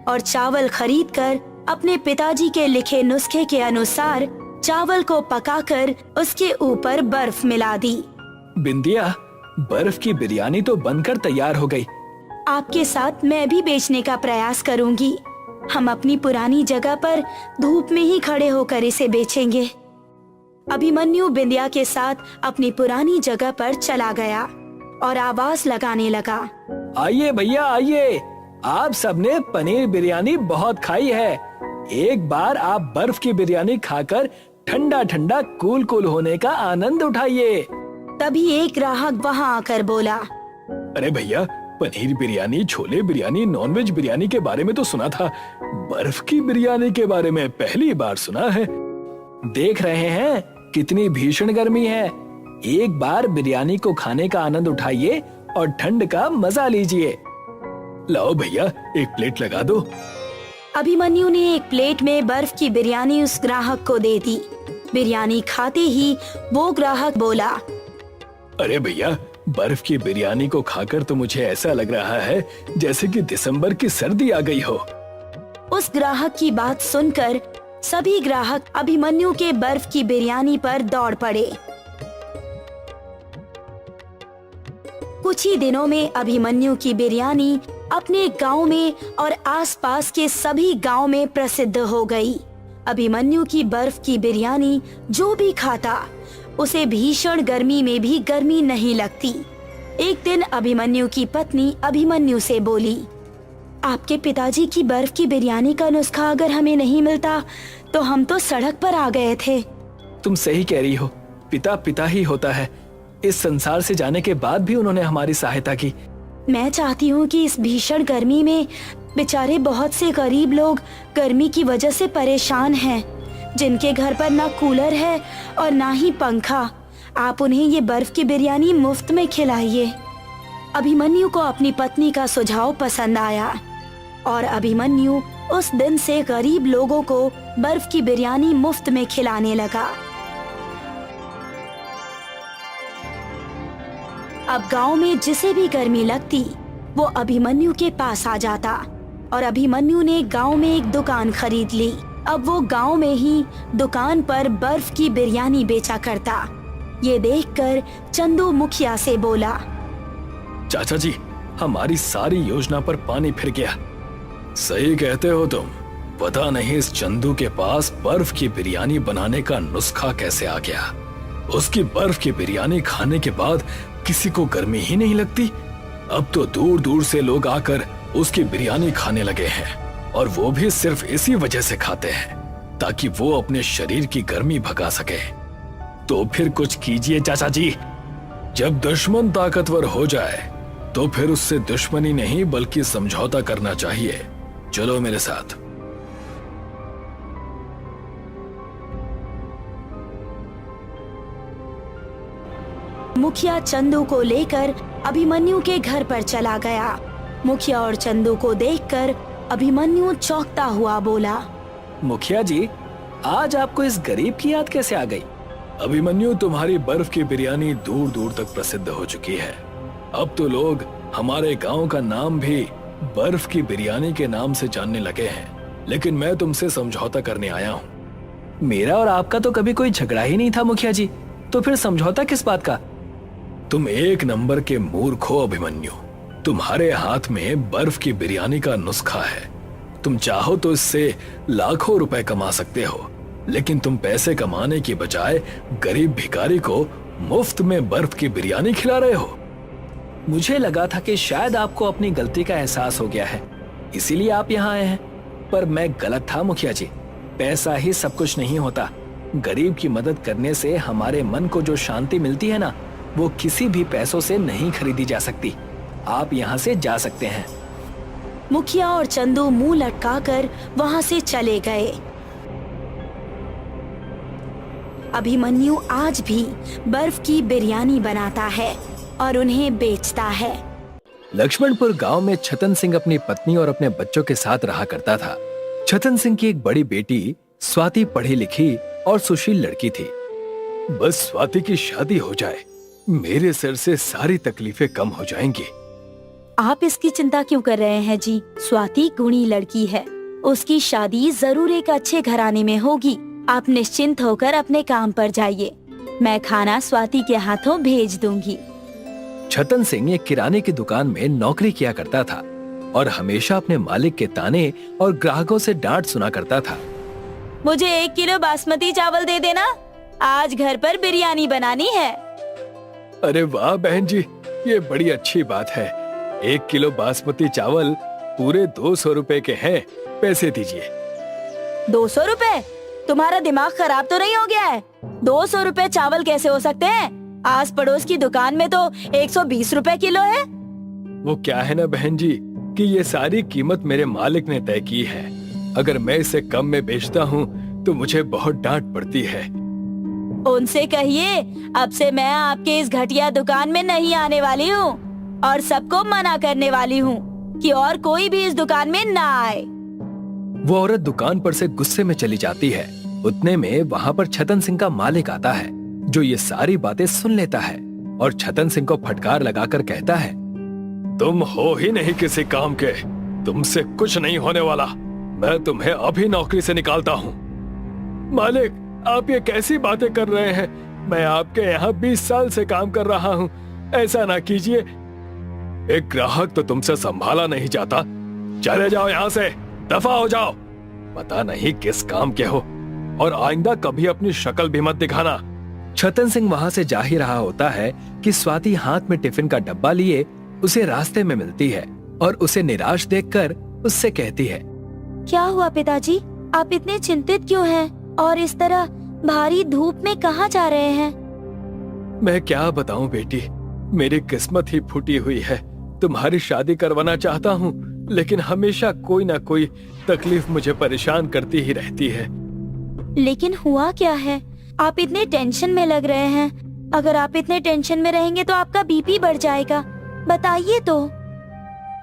और चावल खरीदकर अपने पिताजी के लिखे नुस्खे के अनुसार चावल को पकाकर उसके ऊपर बर्फ मिला दी। बिंदिया, बर्फ की बिरयानी तो बनकर तैयार हो गई। आपके साथ मैं भी बेचने का प्रयास करूंगी। हम अपनी पुरानी जगह पर धूप में ही खड़े होकर इसे बेचेंगे। अभिमन्यु बिंदिया के साथ अपनी पुरानी जगह पर चला गया और आवाज लगाने लगा, आइए भैया आइए, आप सबने पनीर बिरयानी बहुत खाई है। एक बार आप बर्फ की बिरयानी खाकर ठंडा ठंडा कूल कूल होने का आनंद उठाइए। तभी एक ग्राहक वहां आकर बोला, अरे भैया, पनीर बिरयानी, छोले बिरयानी, नॉनवेज बिरयानी के बारे में तो सुना था, बर्फ की बिरयानी के बारे में पहली बार सुना है। देख रहे हैं कितनी भीषण गर्मी है। एक बार बिरयानी को खाने का आनंद उठाइए और ठंड का मजा लीजिए। लाओ भैया, एक प्लेट लगा दो। अभिमन्यु ने एक प्लेट में बर्फ की बिरयानी उस ग्राहक को दे दी। बिरयानी खाते ही वो ग्राहक बोला, अरे भैया, बर्फ की बिरयानी को खाकर तो मुझे ऐसा लग रहा है जैसे कि दिसंबर की सर्दी आ गई हो। उस ग्राहक की बात सुनकर सभी ग्राहक अभिमन्यु के बर्फ की बिरयानी पर दौड़ पड़े। कुछ ही दिनों में अभिमन्यु की बिरयानी अपने गांव में और आसपास के सभी गांव में प्रसिद्ध हो गई। अभिमन्यु की बर्फ की बिरयानी जो भी खाता उसे भीषण गर्मी में भी गर्मी नहीं लगती। एक दिन अभिमन्यु की पत्नी अभिमन्यु से बोली, आपके पिताजी की बर्फ की बिरयानी का नुस्खा अगर हमें नहीं मिलता तो हम तो सड़क पर आ गए थे। तुम सही कह रही हो, पिता पिता ही होता है। इस संसार से जाने के बाद भी उन्होंने हमारी सहायता की। मैं चाहती हूँ कि इस भीषण गर्मी में बेचारे बहुत से गरीब लोग गर्मी की वजह से परेशान हैं, जिनके घर पर ना कूलर है और ना ही पंखा, आप उन्हें ये बर्फ की बिरयानी मुफ्त में खिलाइए। अभिमन्यु को अपनी पत्नी का सुझाव पसंद आया और अभिमन्यु उस दिन से गरीब लोगों को बर्फ की बिरयानी मुफ्त में खिलाने लगा। अब गांव में जिसे भी गर्मी लगती वो अभिमन्यु के पास आ जाता और अभिमन्यु ने गांव में एक दुकान खरीद ली। अब वो गांव में ही दुकान पर बर्फ की बिरयानी बेचा करता। ये देखकर चंदू मुखिया से बोला, चाचा जी, हमारी सारी योजना पर पानी फिर गया। सही कहते हो तुम, पता नहीं इस चंदू के पास बर्फ की बिरयानी बनाने का नुस्खा कैसे आ गया। उसकी बर्फ की बिरयानी खाने के बाद किसी को गर्मी ही नहीं लगती। अब तो दूर दूर से लोग आकर उसकी बिरयानी खाने लगे हैं और वो भी सिर्फ इसी वजह से खाते हैं ताकि वो अपने शरीर की गर्मी भगा सके। तो फिर कुछ कीजिए चाचा जी। जब दुश्मन ताकतवर हो जाए तो फिर उससे दुश्मनी नहीं बल्कि समझौता करना चाहिए। चलो मेरे साथ। मुखिया चंदू को लेकर अभिमन्यु के घर पर चला गया। मुखिया और चंदू को देखकर अभिमन्यु चौंकता हुआ बोला, मुखिया जी, आज आपको इस गरीब की याद कैसे आ गई? अभिमन्यु, तुम्हारी बर्फ की बिरयानी दूर दूर तक प्रसिद्ध हो चुकी है। अब तो लोग हमारे गांव का नाम भी बर्फ की बिरयानी के नाम से जानने लगे हैं। लेकिन मैं तुमसे समझौता करने आया हूँ। मेरा और आपका तो कभी कोई झगड़ा ही नहीं था मुखिया जी, तो फिर समझौता किस बात का? तुम एक नंबर के मूर्ख हो अभिमन्यु। तुम्हारे हाथ में बर्फ की बिरयानी का नुस्खा है। तुम चाहो तो इससे लाखों रुपए कमा सकते हो, लेकिन तुम पैसे कमाने की बजाय गरीब भिखारी को मुफ्त में बर्फ की बिरयानी खिला रहे हो। मुझे लगा था कि शायद आपको अपनी गलती का एहसास हो गया है, इसीलिए आप यहाँ आए हैं। पर मैं गलत था मुखिया जी। पैसा ही सब कुछ नहीं होता। गरीब की मदद करने से हमारे मन को जो शांति मिलती है ना, वो किसी भी पैसों से नहीं खरीदी जा सकती। आप यहाँ से जा सकते हैं। मुखिया और चंदू मुंह लटकाकर वहां से चले गए। अभिमन्यु आज भी बर्फ की बिरयानी बनाता है और उन्हें बेचता है। लक्ष्मणपुर गांव में छतन सिंह अपनी पत्नी और अपने बच्चों के साथ रहा करता था। छतन सिंह की एक बड़ी बेटी स्वाति पढ़ी लिखी और सुशील लड़की थी। बस स्वाति की शादी हो जाए, मेरे सर से सारी तकलीफें कम हो जाएंगी। आप इसकी चिंता क्यों कर रहे हैं जी? स्वाति गुणी लड़की है, उसकी शादी जरूर एक अच्छे घराने में होगी। आप निश्चिंत होकर अपने काम पर जाइए, मैं खाना स्वाति के हाथों भेज दूंगी। छतन सिंह एक किराने की दुकान में नौकरी किया करता था और हमेशा अपने मालिक के ताने और ग्राहकों से डांट सुना करता था। मुझे 1 किलो बासमती चावल दे देना, आज घर पर बिरयानी बनानी है। अरे वाह बहन जी, ये बड़ी अच्छी बात है। 1 किलो बासमती चावल पूरे 200 रुपए के हैं, पैसे दीजिए। 200 रुपए? तुम्हारा दिमाग खराब तो नहीं हो गया है? 200 रुपए चावल कैसे हो सकते हैं? आस पड़ोस की दुकान में तो 120 रुपए किलो है। वो क्या है ना बहन जी कि ये सारी कीमत मेरे मालिक ने तय की है। अगर मैं इसे कम में बेचता हूँ तो मुझे बहुत डांट पड़ती है। उनसे कहिए अब से मैं आपके इस घटिया दुकान में नहीं आने वाली हूँ और सबको मना करने वाली हूँ कि और कोई भी इस दुकान में ना आए। वो औरत दुकान पर से गुस्से में चली जाती है। उतने में वहाँ पर छतन सिंह का मालिक आता है, जो ये सारी बातें सुन लेता है और छतन सिंह को फटकार लगाकर कहता है, तुम हो ही नहीं किसी काम के, तुमसे कुछ नहीं होने वाला। मैं तुम्हें अभी नौकरी से निकालता हूँ। मालिक, आप ये कैसी बातें कर रहे हैं? मैं आपके यहाँ 20 साल से काम कर रहा हूँ, ऐसा ना कीजिए। एक ग्राहक तो तुमसे संभाला नहीं जाता। चले जाओ यहाँ से, दफा हो जाओ। पता नहीं किस काम के हो और आइंदा कभी अपनी शक्ल भी मत दिखाना। छतन सिंह वहाँ से जा ही रहा होता है कि स्वाति हाथ में टिफिन का डब्बा लिए उसे रास्ते में मिलती है और उसे निराश देखकर उससे कहती है, क्या हुआ पिताजी, आप इतने चिंतित क्यों हैं और इस तरह भारी धूप में कहाँ जा रहे हैं? मैं क्या बताऊं बेटी, मेरी किस्मत ही फूटी हुई है। तुम्हारी शादी करवाना चाहता हूँ, लेकिन हमेशा कोई ना कोई तकलीफ मुझे परेशान करती ही रहती है। लेकिन हुआ क्या है? आप इतने टेंशन में लग रहे हैं। अगर आप इतने टेंशन में रहेंगे तो आपका बीपी बढ़ जाएगा, बताइए तो।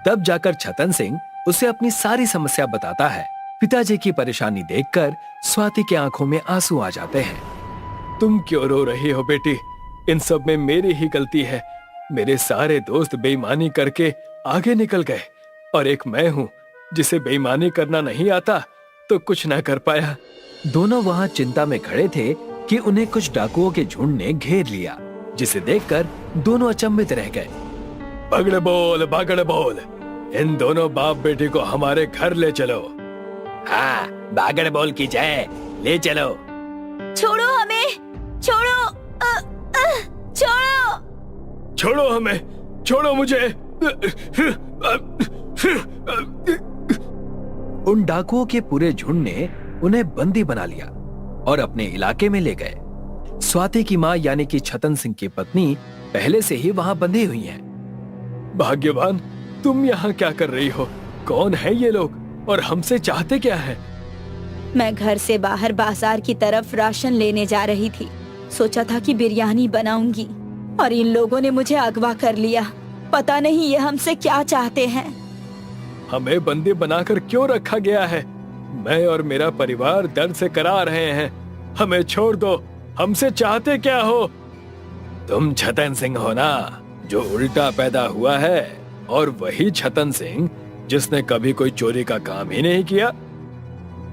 तब जाकर छतन सिंह उसे अपनी सारी समस्या बताता है। पिताजी की परेशानी देखकर स्वाति की आंखों में आंसू आ जाते हैं। तुम क्यों रो रही हो बेटी? इन सब में मेरी ही गलती है। मेरे सारे दोस्त बेईमानी करके आगे निकल गए और एक मैं हूँ जिसे बेईमानी करना नहीं आता तो कुछ ना कर पाया। दोनों वहाँ चिंता में खड़े थे कि उन्हें कुछ डाकुओं के झुंड ने घेर लिया, जिसे देखकर दोनों अचंभित रह गए। बगड़ बोल, इन दोनों बाप बेटी को हमारे घर ले चलो। हाँ, बागड़ बोल की जय, ले चलो। छोड़ो हमें, छोड़ो, छोड़ो, छोड़ो हमें, छोड़ो मुझे। उन डाकुओं के पूरे झुंड ने उन्हें बंदी बना लिया और अपने इलाके में ले गए। स्वाति की माँ यानी कि छतन सिंह की पत्नी पहले से ही वहाँ बंधी हुई हैं। भाग्यवान, तुम यहाँ क्या कर रही हो? कौन है ये लोग और हमसे चाहते क्या है? मैं घर से बाहर बाजार की तरफ राशन लेने जा रही थी। सोचा था कि बिरयानी बनाऊंगी और इन लोगों ने मुझे अगवा कर लिया। पता नहीं ये हमसे क्या चाहते हैं। हमें बंदी बनाकर क्यों रखा गया है? मैं और मेरा परिवार दर्द से करा रहे हैं। हमें छोड़ दो। हमसे चाहते क्या हो? तुम छतन सिंह हो ना, जो उल्टा पैदा हुआ है, और वही छतन सिंह जिसने कभी कोई चोरी का काम ही नहीं किया।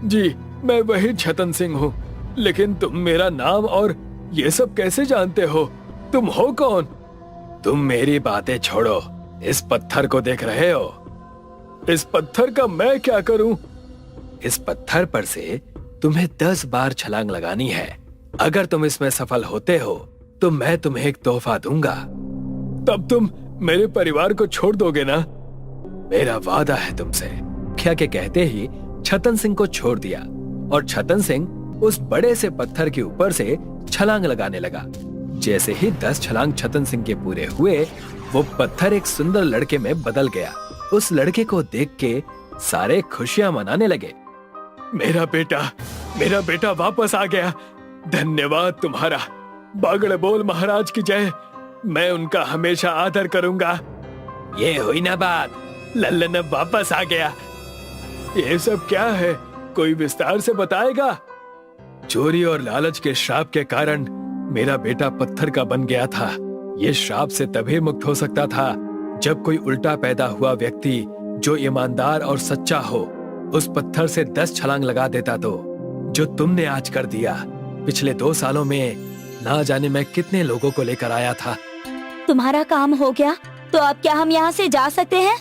जी, मैं वही छतन सिंह हूँ, लेकिन तुम मेरा नाम और ये सब कैसे जानते हो? तुम हो कौन? तुम मेरी बातें छोड़ो। इस पत्थर को देख रहे हो? इस पत्थर का मैं क्या करूं? इस पत्थर पर से तुम्हें 10 बार छलांग लगानी है। अगर तुम इसमें सफल होते हो तो मैं तुम्हें एक तोहफा दूंगा। तब तुम मेरे परिवार को छोड़ दोगे ना? मेरा वादा है तुमसे। क्या के कहते ही छतन सिंह को छोड़ दिया और छतन सिंह उस बड़े से पत्थर के ऊपर से छलांग लगाने लगा। जैसे ही 10 छलांग छतन सिंह के पूरे हुए, वो पत्थर एक सुंदर लड़के में बदल गया। उस लड़के को देख के सारे खुशियां मनाने लगे। मेरा बेटा वापस आ गया। धन्यवाद तुम्हारा। बागड़ बोल महाराज की जय। मैं उनका हमेशा आदर करूंगा। ये हुई ना बात, लल्लन अब वापस आ गया। ये सब क्या है, कोई विस्तार से बताएगा? चोरी और लालच के श्राप के कारण मेरा बेटा पत्थर का बन गया था। ये श्राप से तभी मुक्त हो सकता था जब कोई उल्टा पैदा हुआ व्यक्ति जो ईमानदार और सच्चा हो उस पत्थर से 10 छलांग लगा देता। तो जो तुमने आज कर दिया, पिछले 2 सालों में ना जाने मैं कितने लोगों को लेकर आया था। तुम्हारा काम हो गया तो अब क्या हम यहाँ से जा सकते हैं?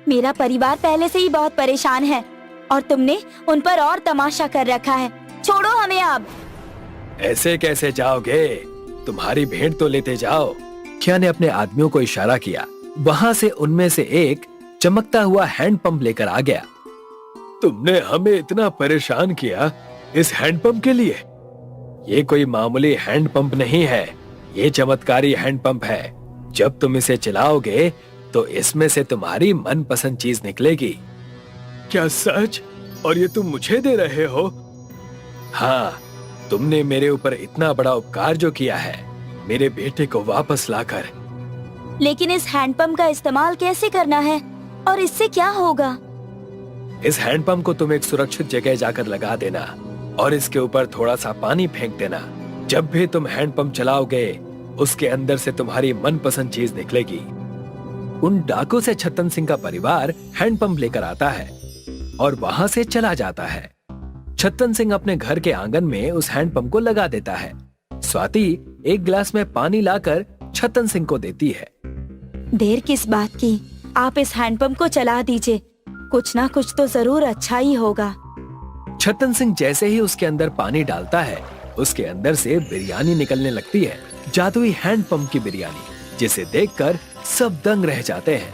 मेरा परिवार पहले से ही बहुत परेशान है और तुमने उन पर और तमाशा कर रखा है। छोड़ो हमें अब। ऐसे कैसे जाओगे? तुम्हारी भेंट तो लेते जाओ। मुखिया ने अपने आदमियों को इशारा किया। वहां से उनमें से एक चमकता हुआ हैंडपंप लेकर आ गया। तुमने हमें इतना परेशान किया इस हैंडपंप के लिए? ये कोई मामूली हैंडपंप नहीं है, ये चमत्कारी हैंडपंप है। जब तुम इसे चलाओगे तो इसमें से तुम्हारी मनपसंद चीज निकलेगी। क्या सच? और ये तुम मुझे दे रहे हो? हाँ, तुमने मेरे ऊपर इतना बड़ा उपकार जो किया है, मेरे बेटे को वापस लाकर। लेकिन इस हैंडपंप का इस्तेमाल कैसे करना है और इससे क्या होगा? इस हैंडपंप को तुम एक सुरक्षित जगह जाकर लगा देना और इसके ऊपर थोड़ा सा पानी फेंक देना। जब भी तुम हैंडपंप चलाओगे उसके अंदर से तुम्हारी मनपसंद चीज निकलेगी। उन डाकू से छतन सिंह का परिवार हैंडपंप लेकर आता है और वहां से चला जाता है। छतन सिंह अपने घर के आंगन में उस हैंडपंप को लगा देता है। स्वाति एक गिलास में पानी लाकर छतन सिंह को देती है। देर किस बात की, आप इस हैंडपंप को चला दीजिए, कुछ ना कुछ तो जरूर अच्छा ही होगा। छतन सिंह जैसे ही उसके अंदर पानी डालता है, उसके अंदर से बिरयानी निकलने लगती है, जादुई हैंडपंप की बिरयानी, जिसे देखकर सब दंग रह जाते हैं।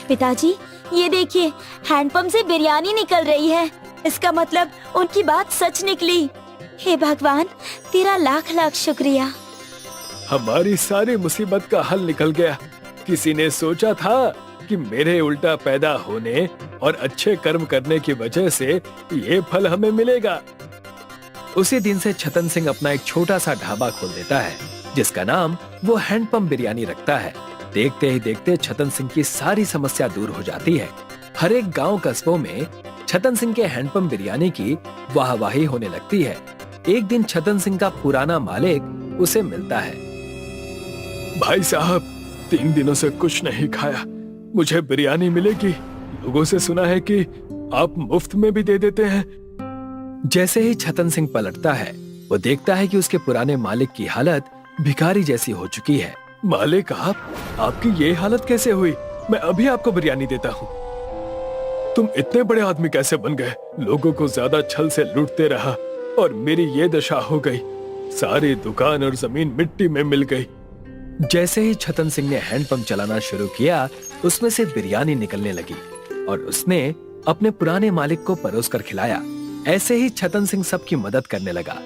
पिताजी, ये देखिए, हैंडपंप से बिरयानी निकल रही है। इसका मतलब उनकी बात सच निकली। हे भगवान, तेरा लाख लाख शुक्रिया। हमारी सारी मुसीबत का हल निकल गया। किसी ने सोचा था कि मेरे उल्टा पैदा होने और अच्छे कर्म करने की वजह से ये फल हमें मिलेगा। उसी दिन से छतन सिंह अपना एक छोटा सा ढाबा खोल देता है, जिसका नाम वो हैंडपंप बिरयानी रखता है। देखते ही देखते छतन सिंह की सारी समस्या दूर हो जाती है। हर एक गांव कस्बों में छतन सिंह के हैंडपंप बिरयानी की वाहवाही होने लगती है। एक दिन छतन सिंह का पुराना मालिक उसे मिलता है। भाई साहब, 3 दिनों से कुछ नहीं खाया, मुझे बिरयानी मिलेगी? लोगों से सुना है कि आप मुफ्त में भी दे देते हैं। जैसे ही छतन सिंह पलटता है, वो देखता है कि उसके पुराने मालिक की हालत भिखारी जैसी हो चुकी है। मालिक, आपकी ये हालत कैसे हुई? मैं अभी आपको बिरयानी देता हूँ। तुम इतने बड़े आदमी कैसे बन गए? लोगों को ज्यादा छल से लूटते रहा और मेरी ये दशा हो गई। सारी दुकान और जमीन मिट्टी में मिल गई। जैसे ही छतन सिंह ने हैंडपंप चलाना शुरू किया, उसमें से बिरयानी निकलने लगी और उसने अपने पुराने मालिक को परोसकर खिलाया। ऐसे ही छतन सिंह सबकी मदद करने लगा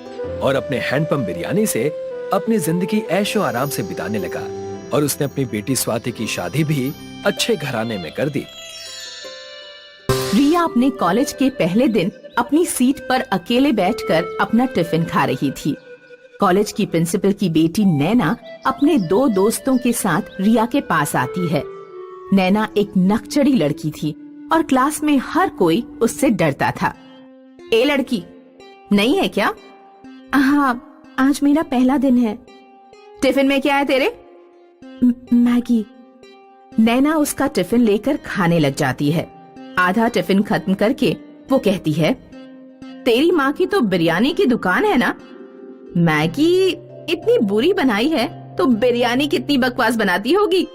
और अपने हैंडपंप बिरयानी से अपनी जिंदगी ऐशो आराम से बिताने लगा और उसने अपनी बेटी स्वाति की शादी भी अच्छे घराने में कर दी। रिया अपने कॉलेज के पहले दिन अपनी सीट पर अकेले बैठकर अपना टिफिन खा रही थी। कॉलेज की प्रिंसिपल की बेटी नैना अपने 2 दोस्तों के साथ रिया के पास आती है। नैना एक नकचड़ी लड़की थी और क्लास में हर कोई उससे डरता था। ए लड़की, नहीं है क्या? हाँ, आज मेरा पहला दिन है। टिफिन में क्या है तेरे? मैगी। नैना उसका टिफिन लेकर खाने लग जाती है। आधा टिफिन खत्म करके वो कहती है, तेरी माँ की तो बिरयानी की दुकान है ना? मैगी इतनी बुरी बनाई है तो बिरयानी कितनी बकवास बनाती होगी।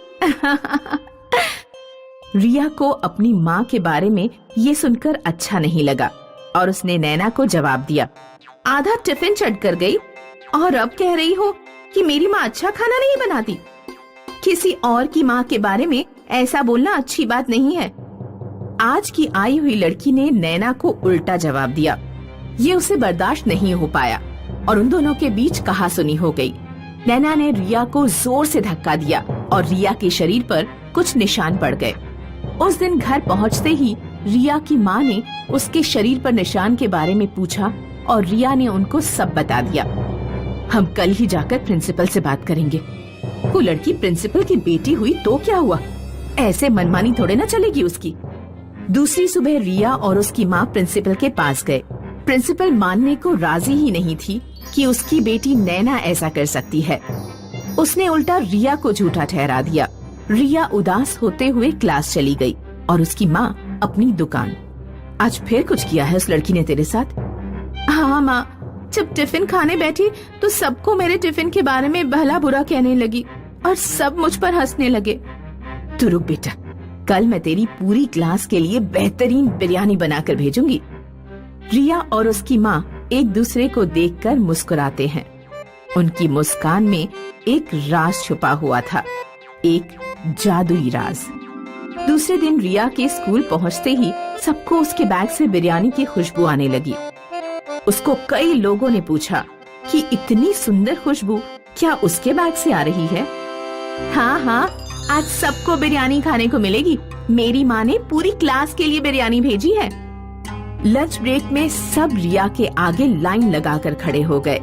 रिया को अपनी माँ के बारे में ये सुनकर अच्छा नहीं लगा और उसने नैना को जवाब दिया, आधा टिफिन चढ़ कर गई और अब कह रही हो कि मेरी माँ अच्छा खाना नहीं बनाती। किसी और की माँ के बारे में ऐसा बोलना अच्छी बात नहीं है। आज की आई हुई लड़की ने नैना को उल्टा जवाब दिया। ये उसे बर्दाश्त नहीं हो पाया और उन दोनों के बीच कहासुनी हो गई। नैना ने रिया को जोर से धक्का दिया और रिया के शरीर पर कुछ निशान पड़ गए। उस दिन घर पहुंचते ही रिया की माँ ने उसके शरीर पर निशान के बारे में पूछा और रिया ने उनको सब बता दिया। हम कल ही जाकर प्रिंसिपल से बात करेंगे। वो लड़की प्रिंसिपल की बेटी हुई तो क्या हुआ, ऐसे मनमानी थोड़े ना चलेगी उसकी। दूसरी सुबह रिया और उसकी माँ प्रिंसिपल के पास गए। प्रिंसिपल मानने को राजी ही नहीं थी कि उसकी बेटी नैना ऐसा कर सकती है। उसने उल्टा रिया को झूठा ठहरा दिया। रिया उदास होते हुए क्लास चली गई और उसकी माँ अपनी दुकान। आज फिर कुछ किया है उस लड़की ने तेरे साथ? हाँ माँ, जब टिफिन खाने बैठी तो सबको मेरे टिफिन के बारे में भला बुरा कहने लगी और सब मुझ पर हंसने लगे। तू रुक बेटा, कल मैं तेरी पूरी क्लास के लिए बेहतरीन बिरयानी बनाकर भेजूंगी। रिया और उसकी माँ एक दूसरे को देखकर मुस्कुराते हैं। उनकी मुस्कान में एक राज छुपा हुआ था, एक जादुई राज। दूसरे दिन रिया के स्कूल पहुंचते ही सबको उसके बैग से बिरयानी की खुशबू आने लगी। उसको कई लोगों ने पूछा कि इतनी सुंदर खुशबू क्या उसके बैग से आ रही है? हाँ हाँ, आज सबको बिरयानी खाने को मिलेगी। मेरी माँ ने पूरी क्लास के लिए बिरयानी भेजी है। लंच ब्रेक में सब रिया के आगे लाइन लगाकर खड़े हो गए।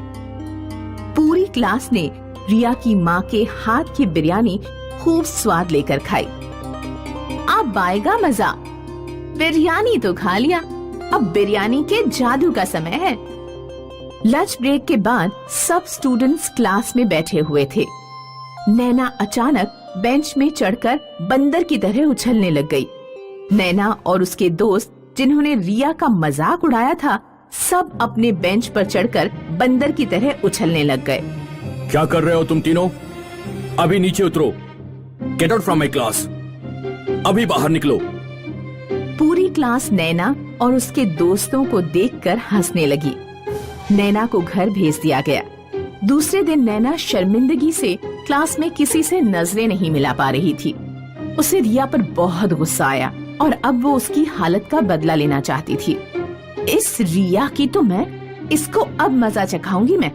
पूरी क्लास ने रिया की माँ के हाथ की बिरयानी खूब स्वाद लेकर खाई। अब आएगा मजा। बिरयानी तो खा लिया, अब बिरयानी के जादू का समय है। लंच ब्रेक के बाद सब स्टूडेंट्स क्लास में बैठे हुए थे। नैना अचानक बेंच में चढ़कर बंदर की तरह उछलने लग गई। नैना और उसके दोस्त जिन्होंने रिया का मजाक उड़ाया था, सब अपने बेंच पर चढ़कर बंदर की तरह उछलने लग गए। क्या कर रहे हो तुम तीनों? अभी नीचे उतरो। Get out from my class. अभी बाहर निकलो। पूरी क्लास नैना और उसके दोस्तों को देखकर हंसने लगी। नैना को घर भेज दिया गया। दूसरे दिन नैना शर्मिंदगी से क्लास में किसी से नजरें नहीं मिला पा रही थी। उसे रिया पर बहुत गुस्सा आया और अब वो उसकी हालत का बदला लेना चाहती थी। इस रिया की तो इसको अब मजा चखाऊंगी मैं।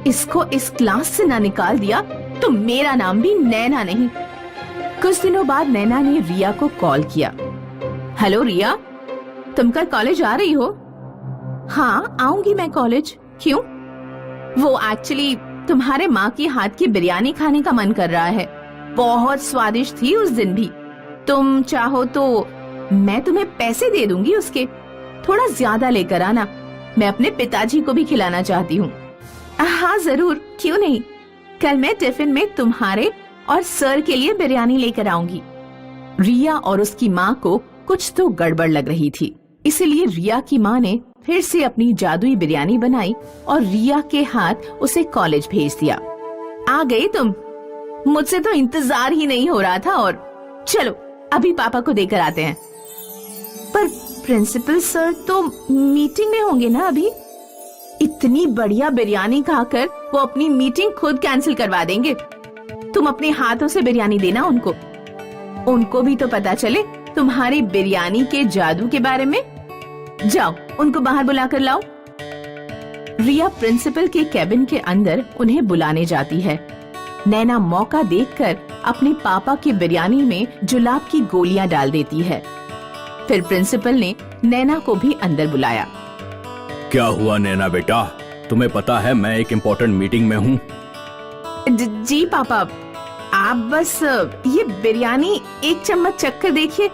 इसको इस क्लास से ना निकाल दिया तो मेरा नाम भी नैना नहीं। कुछ दिनों बाद नैना ने रिया को कॉल किया। हेलो रिया, तुम कल कॉलेज आ रही हो? हाँ, आऊंगी मैं कॉलेज। क्यों? वो एक्चुअली तुम्हारे माँ की हाथ की बिरयानी खाने का मन कर रहा है। बहुत स्वादिष्ट थी उस दिन भी। तुम चाहो तो मैं तुम्हें पैसे दे दूंगी उसके। थोड़ा ज्यादा लेकर आना, मैं अपने पिताजी को भी खिलाना चाहती हूँ। हाँ जरूर, क्यों नहीं। कल मैं टिफिन में तुम्हारे और सर के लिए बिरयानी लेकर आऊंगी। रिया और उसकी माँ को कुछ तो गड़बड़ लग रही थी, इसलिए रिया की माँ ने फिर से अपनी जादुई बिरयानी बनाई और रिया के हाथ उसे कॉलेज भेज दिया। आ गई तुम? मुझसे तो इंतजार ही नहीं हो रहा था। और चलो अभी पापा को देकर आते हैं। पर प्रिंसिपल सर तो मीटिंग में होंगे ना अभी। इतनी बढ़िया बिरयानी खाकर वो अपनी मीटिंग खुद कैंसिल करवा देंगे। तुम अपने हाथों से बिरयानी देना उनको। उनको भी तो पता चले तुम्हारी बिरयानी के जादू के बारे में। जाओ, उनको बाहर बुलाकर लाओ। रिया प्रिंसिपल के कैबिन के अंदर उन्हें बुलाने जाती है। नैना मौका देखकर अपने पापा की बिरयानी में जुलाब की गोलियां डाल देती है। फिर प्रिंसिपल ने नैना को भी अंदर बुलाया। क्या हुआ नैना बेटा? तुम्हें पता है मैं एक इम्पोर्टेंट मीटिंग में हूँ। जी पापा, आप बस ये बिरयानी एक चम्मच चखकर देखिए,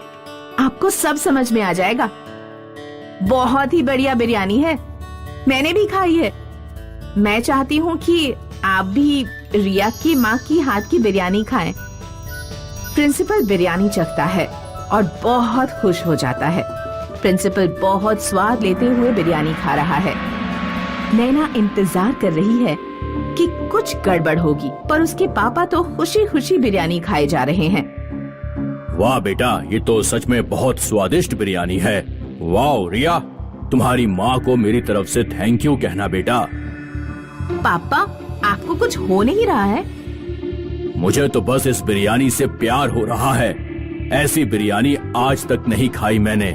आपको सब समझ में आ जाएगा। बहुत ही बढ़िया बिरयानी है, मैंने भी खाई है। मैं चाहती हूँ कि आप भी रिया की माँ की हाथ की बिरयानी खाएं। प्रिंसिपल बिरयानी चखता है और बहुत खुश हो जाता है। प्रिंसिपल बहुत स्वाद लेते हुए बिरयानी खा रहा है। नैना इंतजार कर रही है कि कुछ गड़बड़ होगी, पर उसके पापा तो खुशी खुशी बिरयानी खाए जा रहे हैं। वाह बेटा, ये तो सच में बहुत स्वादिष्ट बिरयानी है। वाह रिया, तुम्हारी माँ को मेरी तरफ से थैंक यू कहना बेटा। पापा, आपको कुछ हो नहीं रहा है? मुझे तो बस इस बिरयानी से प्यार हो रहा है। ऐसी बिरयानी आज तक नहीं खाई मैंने।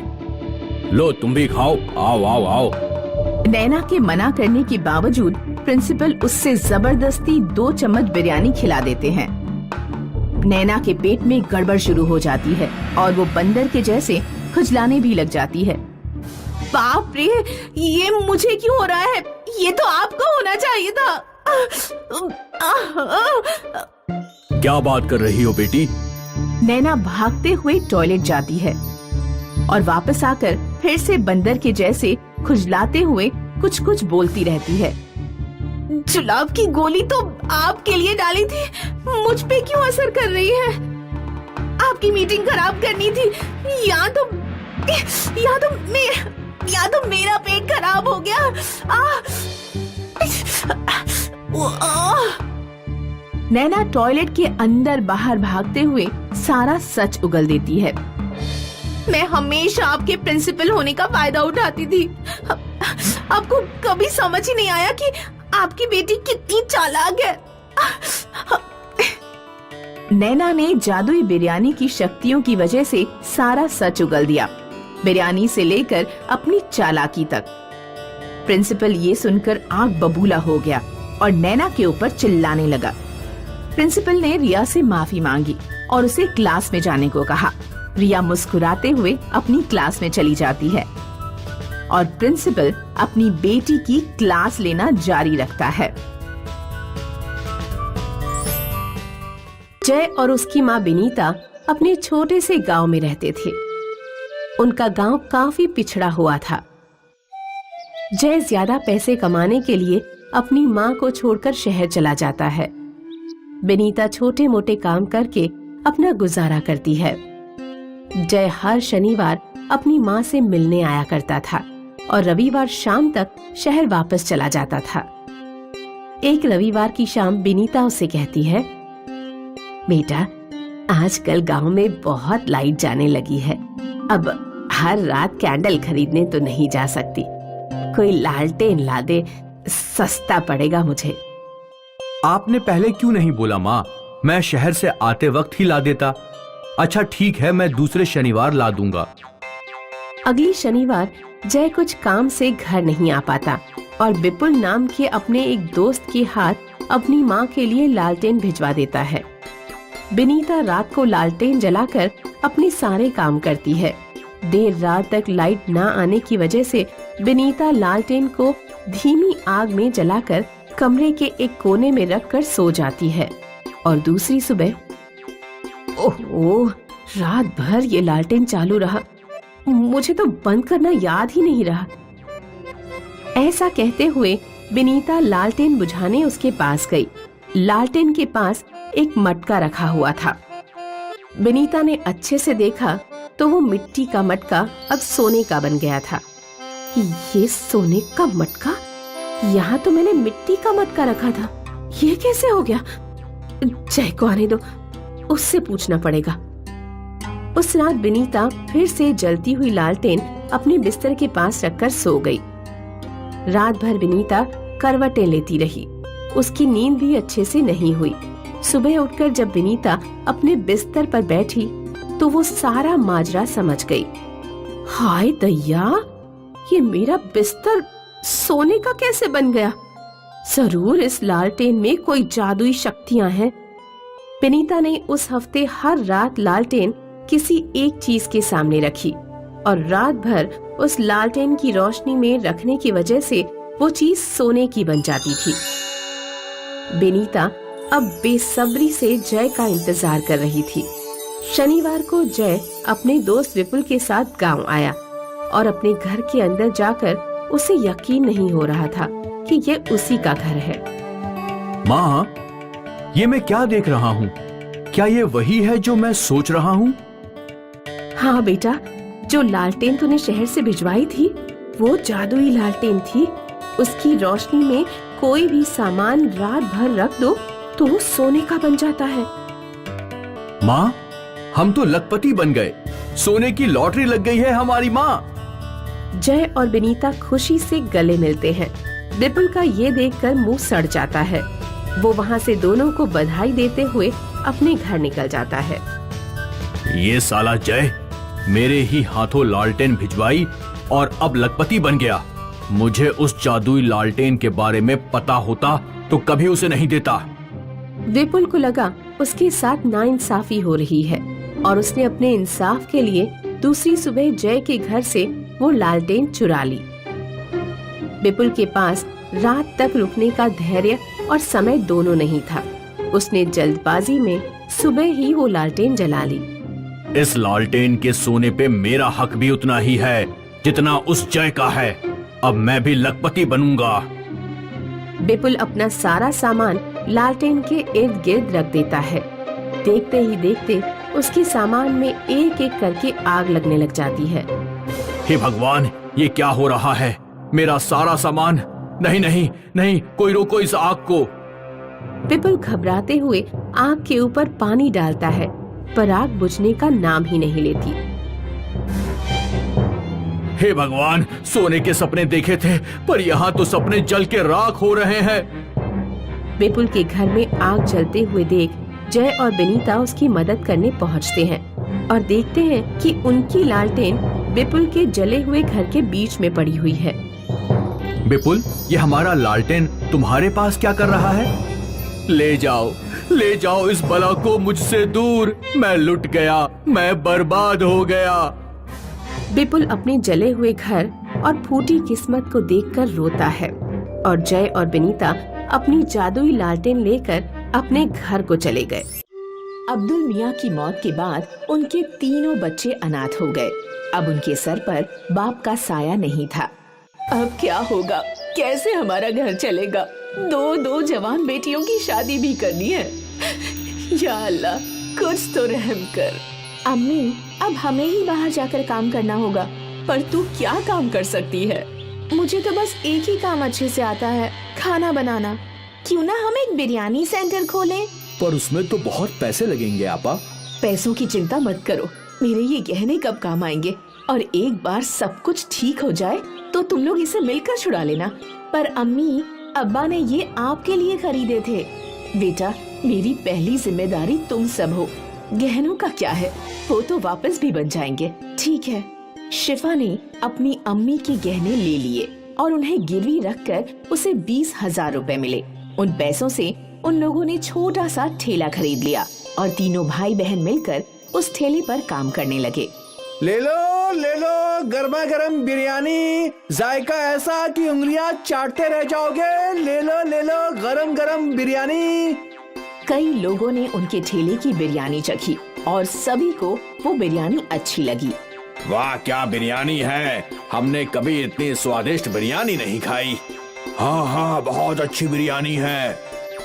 लो तुम भी खाओ, आओ आओ आओ। नैना के मना करने के बावजूद प्रिंसिपल उससे जबरदस्ती 2 चम्मच बिरयानी खिला देते हैं। नैना के पेट में गड़बड़ शुरू हो जाती है और वो बंदर के जैसे खुजलाने भी लग जाती है। बाप रे, ये मुझे क्यों हो रहा है? ये तो आपको होना चाहिए था। क्या बात कर रही हो बेटी? नैना भागते हुए टॉयलेट जाती है और वापस आकर फिर से बंदर के जैसे खुजलाते हुए कुछ कुछ बोलती रहती है। जुलाब की गोली तो आपके लिए डाली थी, मुझ पे क्यों असर कर रही है? आपकी मीटिंग खराब करनी थी या तो मेरा पेट खराब हो गया। नैना टॉयलेट के अंदर बाहर भागते हुए सारा सच उगल देती है। मैं हमेशा आपके प्रिंसिपल होने का फायदा उठाती थी। आपको कभी समझ ही नहीं आया कि आपकी बेटी कितनी चालाक है। नैना ने जादुई बिरयानी की शक्तियों की वजह से सारा सच उगल दिया, बिरयानी से लेकर अपनी चालाकी तक। प्रिंसिपल ये सुनकर आग बबूला हो गया और नैना के ऊपर चिल्लाने लगा। प्रिंसिपल ने रिया से माफी मांगी और उसे क्लास में जाने को कहा। रिया मुस्कुराते हुए अपनी क्लास में चली जाती है और प्रिंसिपल अपनी बेटी की क्लास लेना जारी रखता है। जय और उसकी माँ विनीता अपने छोटे से गांव में रहते थे। उनका गांव काफी पिछड़ा हुआ था। जय ज्यादा पैसे कमाने के लिए अपनी माँ को छोड़कर शहर चला जाता है। विनीता छोटे मोटे काम करके अपना गुजारा करती है। जय हर शनिवार अपनी माँ से मिलने आया करता था और रविवार शाम तक शहर वापस चला जाता था। एक रविवार की शाम विनीता उसे कहती है, बेटा, आजकल गांव में बहुत लाइट जाने लगी है। अब हर रात कैंडल खरीदने तो नहीं जा सकती। कोई लालटेन ला दे, सस्ता पड़ेगा मुझे। आपने पहले क्यों नहीं बोला माँ? मैं शहर से आते वक्त ही ला देता। अच्छा ठीक है, मैं दूसरे शनिवार ला दूंगा। अगली शनिवार जय कुछ काम से घर नहीं आ पाता और विपुल नाम के अपने एक दोस्त के हाथ अपनी माँ के लिए लालटेन भिजवा देता है। विनीता रात को लालटेन जलाकर अपने सारे काम करती है। देर रात तक लाइट न आने की वजह से विनीता लालटेन को धीमी आग में जलाकर कमरे के एक कोने में रखकर सो जाती है और दूसरी सुबह, ओह, रात भर ये लालटेन चालू रहा, मुझे तो बंद करना याद ही नहीं रहा। ऐसा कहते हुए विनीता लालटेन बुझाने उसके पास गई। लालटेन के पास एक मटका रखा हुआ था। विनीता ने अच्छे से देखा तो वो मिट्टी का मटका अब सोने का बन गया था। ये सोने का मटका? यहाँ तो मैंने मिट्टी का मटका रखा था, ये कैसे हो गया? जय को आने दो, उससे पूछना पड़ेगा। उस रात विनीता फिर से जलती हुई लालटेन अपने बिस्तर के पास रखकर सो गई। रात भर विनीता करवटें लेती रही। उसकी नींद भी अच्छे से नहीं हुई। सुबह उठकर जब विनीता अपने बिस्तर पर बैठी तो वो सारा माजरा समझ गई। हाय दैया, ये मेरा बिस्तर सोने का कैसे बन गया? जरूर इस लालटेन में कोई जादुई शक्तियां हैं। विनीता ने उस हफ्ते हर रात लालटेन किसी एक चीज के सामने रखी और रात भर उस लालटेन की रोशनी में रखने की वजह से वो चीज सोने की बन जाती थी। विनीता अब बेसब्री से जय का इंतजार कर रही थी। शनिवार को जय अपने दोस्त विपुल के साथ गांव आया और अपने घर के अंदर जाकर उसे यकीन नहीं हो रहा था कि ये उसी का घर है। माँ, ये मैं क्या देख रहा हूँ? क्या ये वही है जो मैं सोच रहा हूँ? हाँ बेटा, जो लालटेन तूने शहर से भिजवाई थी वो जादुई लालटेन थी। उसकी रोशनी में कोई भी सामान रात भर रख दो तो वो सोने का बन जाता है। माँ, हम तो लखपति बन गए। सोने की लॉटरी लग गई है हमारी माँ। जय और विनीता खुशी से गले मिलते हैं। विपुल का ये देखकर मुंह सड़ जाता है। वो वहाँ से दोनों को बधाई देते हुए अपने घर निकल जाता है। ये साला जय मेरे ही हाथों लालटेन भिजवाई और अब लखपति बन गया। मुझे उस जादुई लालटेन के बारे में पता होता तो कभी उसे नहीं देता। विपुल को लगा उसके साथ नाइंसाफी हो रही है और उसने अपने इंसाफ के लिए दूसरी सुबह जय के घर से वो लालटेन चुरा ली। विपुल के पास रात तक रुकने का धैर्य और समय दोनों नहीं था। उसने जल्दबाजी में सुबह ही वो लालटेन जला ली। इस लालटेन के सोने पे मेरा हक भी उतना ही है जितना उस जय का है। अब मैं भी लखपति बनूंगा। विपुल अपना सारा सामान लालटेन के इर्द गिर्द रख देता है। देखते ही देखते उसके सामान में एक एक करके आग लगने लग जाती है। हे भगवान, ये क्या हो रहा है? मेरा सारा सामान! नहीं नहीं नहीं, कोई रोको इस आग को। विपुल घबराते हुए आग के ऊपर पानी डालता है, पर आग बुझने का नाम ही नहीं लेती। हे भगवान, सोने के सपने देखे थे पर यहाँ तो सपने जल के राख हो रहे हैं। विपुल के घर में आग जलते हुए देख जय और विनीता उसकी मदद करने पहुँचते हैं और देखते हैं कि उनकी लालटेन विपुल के जले हुए घर के बीच में पड़ी हुई है। विपुल, ये हमारा लालटेन तुम्हारे पास क्या कर रहा है? ले जाओ इस बला को मुझसे दूर। मैं लुट गया, मैं बर्बाद हो गया। विपुल अपने जले हुए घर और फूटी किस्मत को देखकर रोता है और जय और विनीता अपनी जादुई लालटेन लेकर अपने घर को चले गए। अब्दुल मियाँ की मौत के बाद उनके तीनों बच्चे अनाथ हो गए। अब उनके सर पर बाप का साया नहीं था। अब क्या होगा? कैसे हमारा घर चलेगा? दो जवान बेटियों की शादी भी करनी है। या अल्लाह, कुछ तो रहम कर। अम्मी, अब हमें ही बाहर जाकर काम करना होगा। पर तू क्या काम कर सकती है? मुझे तो बस एक ही काम अच्छे से आता है, खाना बनाना। क्यों ना हम एक बिरयानी सेंटर खोलें? पर उसमें तो बहुत पैसे लगेंगे आपा। पैसों की चिंता मत करो, मेरे ये गहने कब काम आएंगे। और एक बार सब कुछ ठीक हो जाए तो तुम लोग इसे मिलकर छुड़ा लेना। पर अम्मी, अब्बा ने ये आपके लिए खरीदे थे। बेटा, मेरी पहली जिम्मेदारी तुम सब हो। गहनों का क्या है, वो तो वापस भी बन जाएंगे। ठीक है। शिफा ने अपनी अम्मी के गहने ले लिए और उन्हें गिरवी रखकर उसे 20,000 रुपए मिले। उन पैसों से उन लोगों ने छोटा सा ठेला खरीद लिया और तीनों भाई बहन मिलकर उस ठेले पर काम करने लगे। ले लो गर्मा गर्म बिरयानी, जायका ऐसा कि उंगलियां चाटते रह जाओगे। ले लो गरम गरम बिरयानी। कई लोगों ने उनके ठेले की बिरयानी चखी और सभी को वो बिरयानी अच्छी लगी। वाह, क्या बिरयानी है! हमने कभी इतनी स्वादिष्ट बिरयानी नहीं खाई। हाँ, बहुत अच्छी बिरयानी है।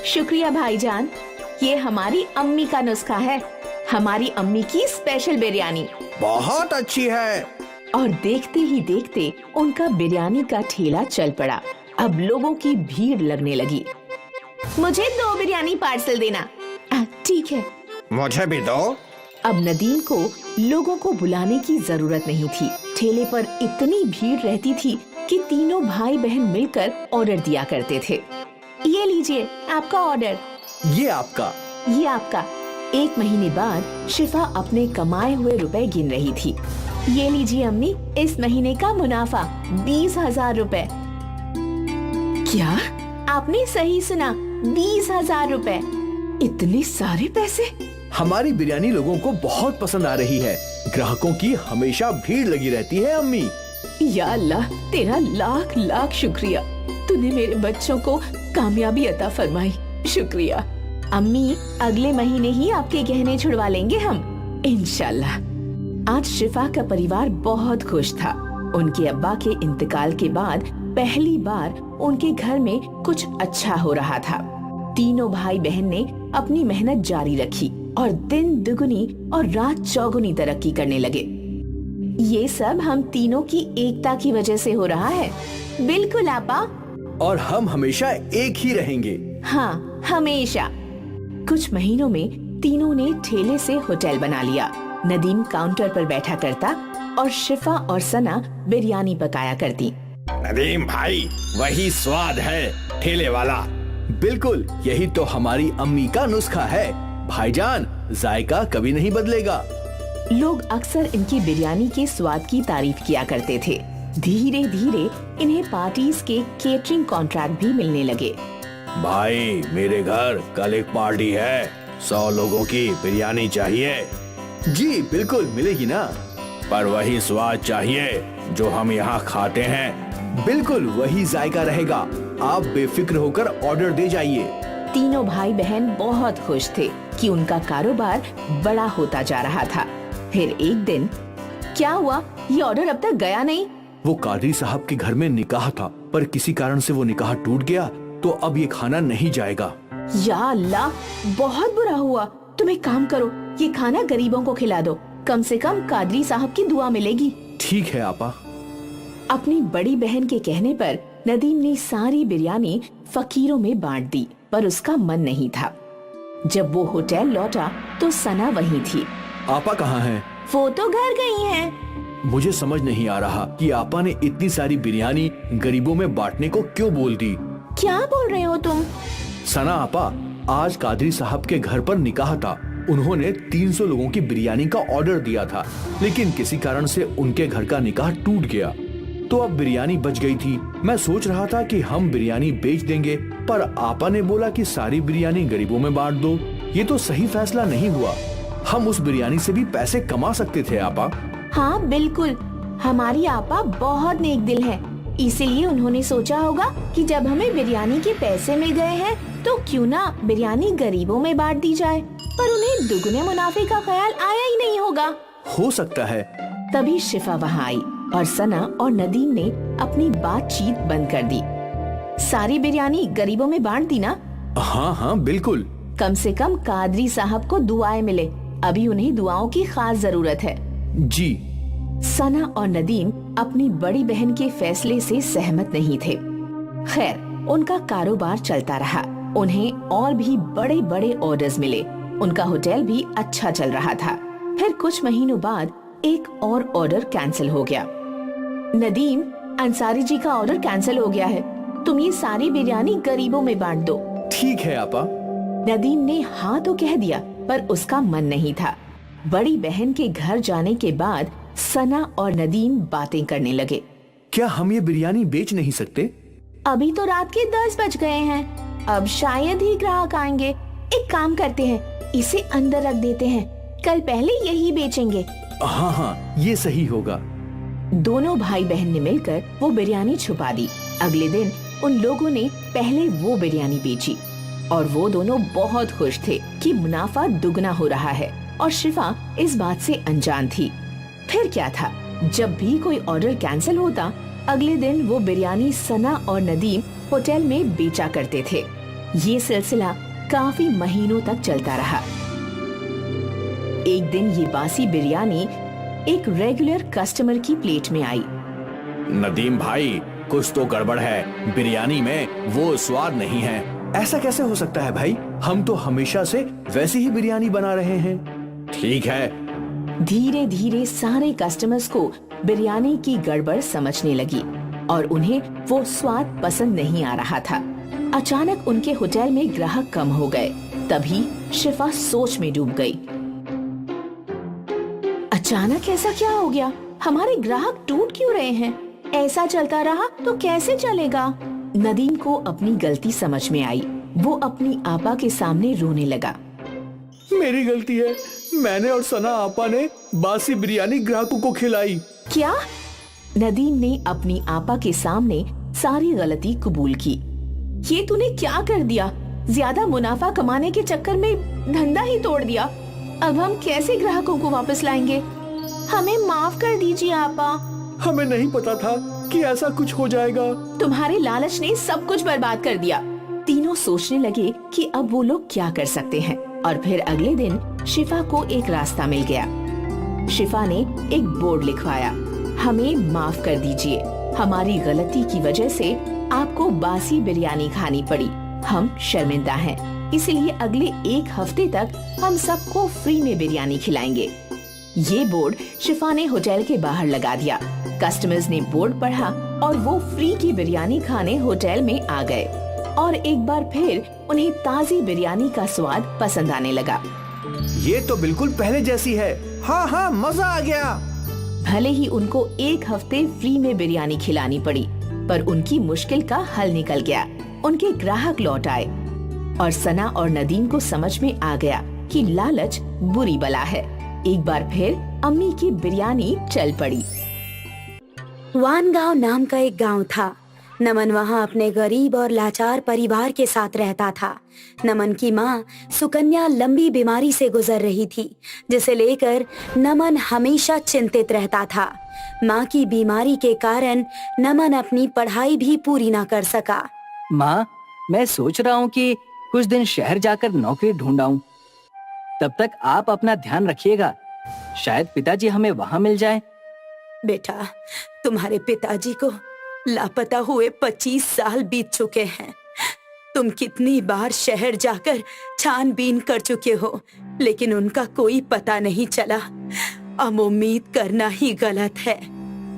शुक्रिया भाईजान, ये हमारी अम्मी का नुस्खा है। हमारी अम्मी की स्पेशल बिरयानी बहुत अच्छी है। और देखते ही देखते उनका बिरयानी का ठेला चल पड़ा। अब लोगों की भीड़ लगने लगी। मुझे 2 बिरयानी पार्सल देना। ठीक है। मुझे भी दो। अब नदीम को लोगों को बुलाने की जरूरत नहीं थी। ठेले पर इतनी भीड़ रहती थी कि तीनों भाई बहन मिलकर ऑर्डर दिया करते थे। ये लीजिए आपका ऑर्डर। ये आपका। ये आपका। 1 महीने बाद शिफा अपने कमाए हुए रुपए गिन रही थी। ये लीजिए अम्मी, इस महीने का मुनाफा 20,000 रुपए। क्या? आपने सही सुना, 20,000 रुपए। इतने सारे पैसे! हमारी बिरयानी लोगों को बहुत पसंद आ रही है। ग्राहकों की हमेशा भीड़ लगी रहती है अम्मी। या अल्लाह, तेरा लाख लाख शुक्रिया। तूने मेरे बच्चों को कामयाबी अता फरमाई। शुक्रिया। अम्मी, अगले महीने ही आपके गहने छुड़वा लेंगे हम, इंशाल्लाह। आज शिफा का परिवार बहुत खुश था। उनके अब्बा के इंतकाल के बाद पहली बार उनके घर में कुछ अच्छा हो रहा था। तीनों भाई बहन ने अपनी मेहनत जारी रखी और दिन दुगुनी और रात चौगुनी तरक्की करने लगे। ये सब हम तीनों की एकता की वजह से हो रहा है। बिल्कुल आपा। और हम हमेशा एक ही रहेंगे। हाँ, हमेशा। कुछ महीनों में तीनों ने ठेले से होटल बना लिया। नदीम काउंटर पर बैठा करता और शिफा और सना बिरयानी पकाया करती। नदीम भाई, वही स्वाद है ठेले वाला। बिल्कुल, यही तो हमारी अम्मी का नुस्खा है। भाईजान, जायका कभी नहीं बदलेगा। लोग अक्सर इनकी बिरयानी के स्वाद की तारीफ किया करते थे। धीरे धीरे इन्हें पार्टीज के केटरिंग कॉन्ट्रैक्ट भी मिलने लगे। भाई मेरे घर कल एक पार्टी है, 100 लोगों की बिरयानी चाहिए। जी बिल्कुल मिलेगी ना, पर वही स्वाद चाहिए जो हम यहाँ खाते हैं। बिल्कुल वही जायका रहेगा, आप बेफिक्र होकर ऑर्डर दे जाइए। तीनों भाई बहन बहुत खुश थे कि उनका कारोबार बड़ा होता जा रहा था। फिर एक दिन क्या हुआ, ये ऑर्डर अब तक गया नहीं। वो कादरी साहब के घर में निकाह था, पर किसी कारण से वो निकाह टूट गया, तो अब ये खाना नहीं जाएगा। या अल्लाह, बहुत बुरा हुआ। तुम एक काम करो, ये खाना गरीबों को खिला दो, कम से कम कादरी साहब की दुआ मिलेगी। ठीक है आपा। अपनी बड़ी बहन के कहने पर नदीम ने सारी बिरयानी फकीरों में बांट दी, पर उसका मन नहीं था। जब वो होटल लौटा तो सना वहीं थी। आपा कहाँ हैं? वो तो घर गई हैं। मुझे समझ नहीं आ रहा कि आपा ने इतनी सारी बिरयानी गरीबों में बांटने को क्यों बोल दी। क्या बोल रहे हो तुम? सना आपा, आज कादरी साहब के घर पर निकाह था। उन्होंने 300 लोगों की बिरयानी का ऑर्डर दिया था, लेकिन किसी कारण से उनके घर का निकाह टूट गया, तो अब बिरयानी बच गई थी। मैं सोच रहा था कि हम बिरयानी बेच देंगे, पर आपा ने बोला कि सारी बिरयानी गरीबों में बांट दो। ये तो सही फैसला नहीं हुआ। हम उस बिरयानी से भी पैसे कमा सकते थे आपा। हाँ बिल्कुल, हमारी आपा बहुत नेक दिल है, इसीलिए उन्होंने सोचा होगा कि जब हमें बिरयानी के पैसे मिल गए हैं तो क्यों ना बिरयानी गरीबों में बांट दी जाए। पर उन्हें दुगने मुनाफे का ख्याल आया ही नहीं होगा। हो सकता है। तभी शिफा वहाँ आई और सना और नदीम ने अपनी बातचीत बंद कर दी। सारी बिरयानी गरीबों में बांट दी ना? हाँ हाँ बिल्कुल। कम से कम कादरी साहब को दुआएं मिले, अभी उन्हें दुआओं की खास जरूरत है। जी। सना और नदीम अपनी बड़ी बहन के फैसले से सहमत नहीं थे। खैर, उनका कारोबार चलता रहा। उन्हें और भी बड़े बड़े ऑर्डर्स मिले। उनका होटल भी अच्छा चल रहा था। फिर कुछ महीनों बाद एक और ऑर्डर कैंसिल हो गया। नदीम, अंसारी जी का ऑर्डर कैंसिल हो गया है, तुम ये सारी बिरयानी गरीबों में बांट दो। ठीक है आपा। नदीम ने हाँ तो कह दिया, पर उसका मन नहीं था। बड़ी बहन के घर जाने के बाद सना और नदीम बातें करने लगे। क्या हम ये बिरयानी बेच नहीं सकते? अभी तो रात के 10 बज गए हैं, अब शायद ही ग्राहक आएंगे। एक काम करते हैं, इसे अंदर रख देते हैं, कल पहले यही बेचेंगे। हाँ हाँ, ये सही होगा। दोनों भाई बहन ने मिलकर वो बिरयानी छुपा दी। अगले दिन उन लोगों ने पहले वो बिरयानी बेची और वो दोनों बहुत खुश थे कि मुनाफा दुगना हो रहा है, और शिफा इस बात से अनजान थी। फिर क्या था, जब भी कोई ऑर्डर कैंसिल होता, अगले दिन वो बिरयानी सना और नदीम होटल में बेचा करते थे। ये सिलसिला काफी महीनों तक चलता रहा। एक दिन ये बासी बिरयानी एक रेगुलर कस्टमर की प्लेट में आई। नदीम भाई, कुछ तो गड़बड़ है, बिरयानी में वो स्वाद नहीं है। ऐसा कैसे हो सकता है भाई? हम तो हमेशा से वैसी ही बिरयानी बना रहे हैं। ठीक है। धीरे धीरे सारे कस्टमर्स को बिरयानी की गड़बड़ समझने लगी और उन्हें वो स्वाद पसंद नहीं आ रहा था। अचानक उनके होटल में ग्राहक कम हो गए। तभी शिफा सोच में डूब गई। अचानक ऐसा क्या हो गया? हमारे ग्राहक टूट क्यों रहे हैं? ऐसा चलता रहा तो कैसे चलेगा? नदीम को अपनी गलती समझ में आई। वो अपनी आपा के सामने रोने लगा। मेरी गलती है, मैंने और सना आपा ने बासी बिरयानी ग्राहकों को खिलाई। क्या? नदीम ने अपनी आपा के सामने सारी गलती कबूल की। ये तूने क्या कर दिया? ज्यादा मुनाफा कमाने के चक्कर में धंधा ही तोड़ दिया। अब हम कैसे ग्राहकों को वापस लाएंगे? हमें माफ कर दीजिए आपा। हमें नहीं पता था कि ऐसा कुछ हो जाएगा। तुम्हारे लालच ने सब कुछ बर्बाद कर दिया। तीनों सोचने लगे कि अब वो लोग क्या कर सकते हैं, और फिर अगले दिन शिफा को एक रास्ता मिल गया। शिफा ने एक बोर्ड लिखवाया, हमें माफ कर दीजिए, हमारी गलती की वजह से आपको बासी बिरयानी खानी पड़ी। हम शर्मिंदा हैं, इसलिए अगले एक हफ्ते तक हम सबको फ्री में बिरयानी खिलाएंगे। ये बोर्ड शिफा ने होटल के बाहर लगा दिया। कस्टमर्स ने बोर्ड पढ़ा और वो फ्री की बिरयानी खाने होटल में आ गए, और एक बार फिर उन्हें ताज़ी बिरयानी का स्वाद पसंद आने लगा। ये तो बिल्कुल पहले जैसी है। हाँ हाँ, मजा आ गया। भले ही उनको एक हफ्ते फ्री में बिरयानी खिलानी पड़ी, पर उनकी मुश्किल का हल निकल गया। उनके ग्राहक लौट आए और सना और नदीम को समझ में आ गया कि लालच बुरी बला है। एक बार फिर अम्मी की बिरयानी चल पड़ी। वानगांव नाम का एक गांव था। नमन वहां अपने गरीब और लाचार परिवार के साथ रहता था। नमन की माँ सुकन्या लंबी बीमारी से गुजर रही थी, जिसे लेकर नमन हमेशा चिंतित रहता था। माँ की बीमारी के कारण नमन अपनी पढ़ाई भी पूरी ना कर सका। माँ, मैं सोच रहा हूँ कि कुछ दिन शहर जाकर नौकरी ढूंढाऊं। तब तक आप अपना ध्यान रखिएगा, शायद पिताजी हमें वहाँ मिल जाएं। बेटा, तुम्हारे पिताजी को लापता हुए 25 साल बीत चुके हैं। तुम कितनी बार शहर जाकर छानबीन कर चुके हो, लेकिन उनका कोई पता नहीं चला। अब उम्मीद करना ही गलत है।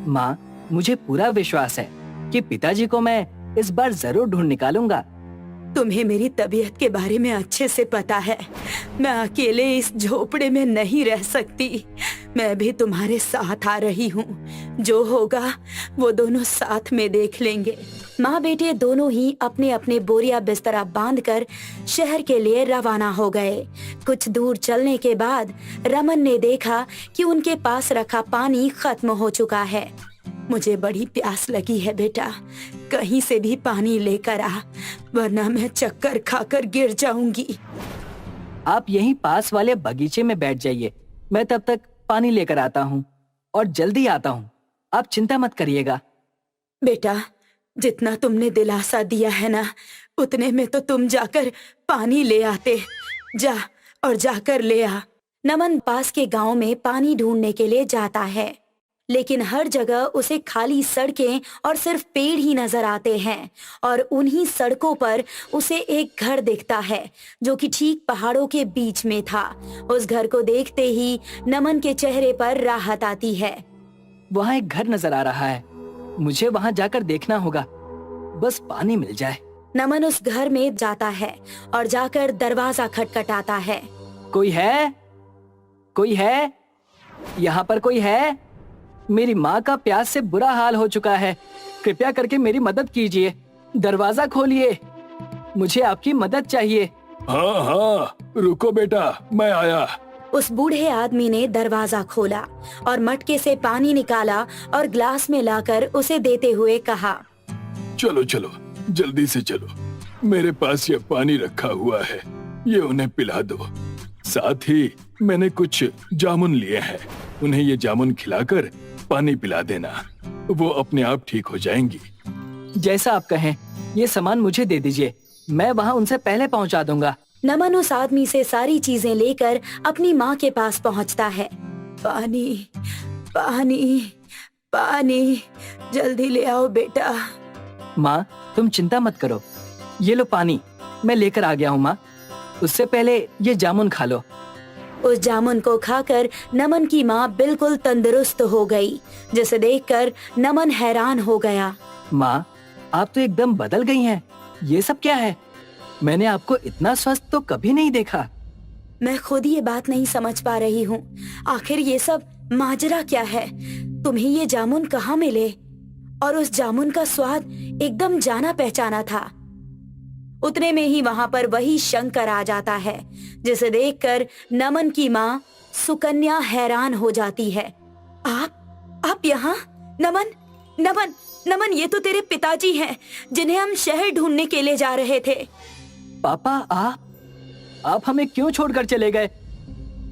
माँ, मुझे पूरा विश्वास है कि पिताजी को मैं इस बार जरूर ढूंढ निकालूंगा। तुम्हें मेरी तबीयत के बारे में अच्छे से पता है। मैं अकेले इस झोपड़े में नहीं रह सकती। मैं भी तुम्हारे साथ आ रही हूँ। जो होगा वो दोनों साथ में देख लेंगे। माँ बेटे दोनों ही अपने अपने बोरिया बिस्तरा बांधकर शहर के लिए रवाना हो गए। कुछ दूर चलने के बाद रमन ने देखा कि उनके पास रखा पानी खत्म हो चुका है। मुझे बड़ी प्यास लगी है बेटा, कहीं से भी पानी लेकर आ, वरना मैं चक्कर खाकर गिर जाऊंगी। आप यहीं पास वाले बगीचे में बैठ जाइए, मैं तब तक पानी लेकर आता हूँ और जल्दी आता हूँ। आप चिंता मत करिएगा। बेटा, जितना तुमने दिलासा दिया है ना, उतने में तो तुम जाकर पानी ले आते। जा और जाकर ले आ। नमन पास के गांव में पानी ढूंढने के लिए जाता है, लेकिन हर जगह उसे खाली सड़कें और सिर्फ पेड़ ही नजर आते हैं। और उन्हीं सड़कों पर उसे एक घर दिखता है जो कि ठीक पहाड़ों के बीच में था। उस घर को देखते ही नमन के चेहरे पर राहत आती है। वहाँ एक घर नजर आ रहा है, मुझे वहाँ जाकर देखना होगा, बस पानी मिल जाए। नमन उस घर में जाता है और जाकर दरवाजा खटखटाता है। कोई है? कोई है? यहाँ पर कोई है? मेरी माँ का प्यास से बुरा हाल हो चुका है, कृपया करके मेरी मदद कीजिए। दरवाजा खोलिए, मुझे आपकी मदद चाहिए। हाँ हाँ, रुको बेटा, मैं आया। उस बूढ़े आदमी ने दरवाजा खोला और मटके से पानी निकाला और ग्लास में लाकर उसे देते हुए कहा, चलो चलो, जल्दी से चलो, मेरे पास ये पानी रखा हुआ है, ये उन्हें पिला दो। साथ ही मैंने कुछ जामुन लिए हैं, उन्हें ये जामुन खिलाकर पानी पिला देना, वो अपने आप ठीक हो जाएंगी। जैसा आप कहें, ये सामान मुझे दे दीजिए, मैं वहाँ उनसे पहले पहुँचा दूंगा। नमन उस आदमी से सारी चीजें लेकर अपनी माँ के पास पहुँचता है। पानी, पानी, पानी, जल्दी ले आओ बेटा। माँ, तुम चिंता मत करो, ये लो पानी, मैं लेकर आ गया हूँ माँ। उससे पहले ये जामुन खा लो। उस जामुन को खाकर नमन की माँ बिल्कुल तंदुरुस्त हो गई, जिसे देखकर नमन हैरान हो गया। माँ, आप तो एकदम बदल गई हैं। ये सब क्या है? मैंने आपको इतना स्वस्थ तो कभी नहीं देखा। मैं खुद ये बात नहीं समझ पा रही हूँ, आखिर ये सब माजरा क्या है? तुम्हें ये जामुन कहाँ मिले? और उस जामुन का स्वाद एकदम जाना पहचाना था। उतने में ही वहाँ पर वही शंकर आ जाता है, जिसे देखकर नमन की माँ सुकन्या हैरान हो जाती है। आप यहाँ? नमन, नमन, नमन, ये तो तेरे पिताजी हैं, जिन्हें हम शहर ढूंढने के लिए जा रहे थे। पापा, आप हमें क्यों छोड़कर चले गए?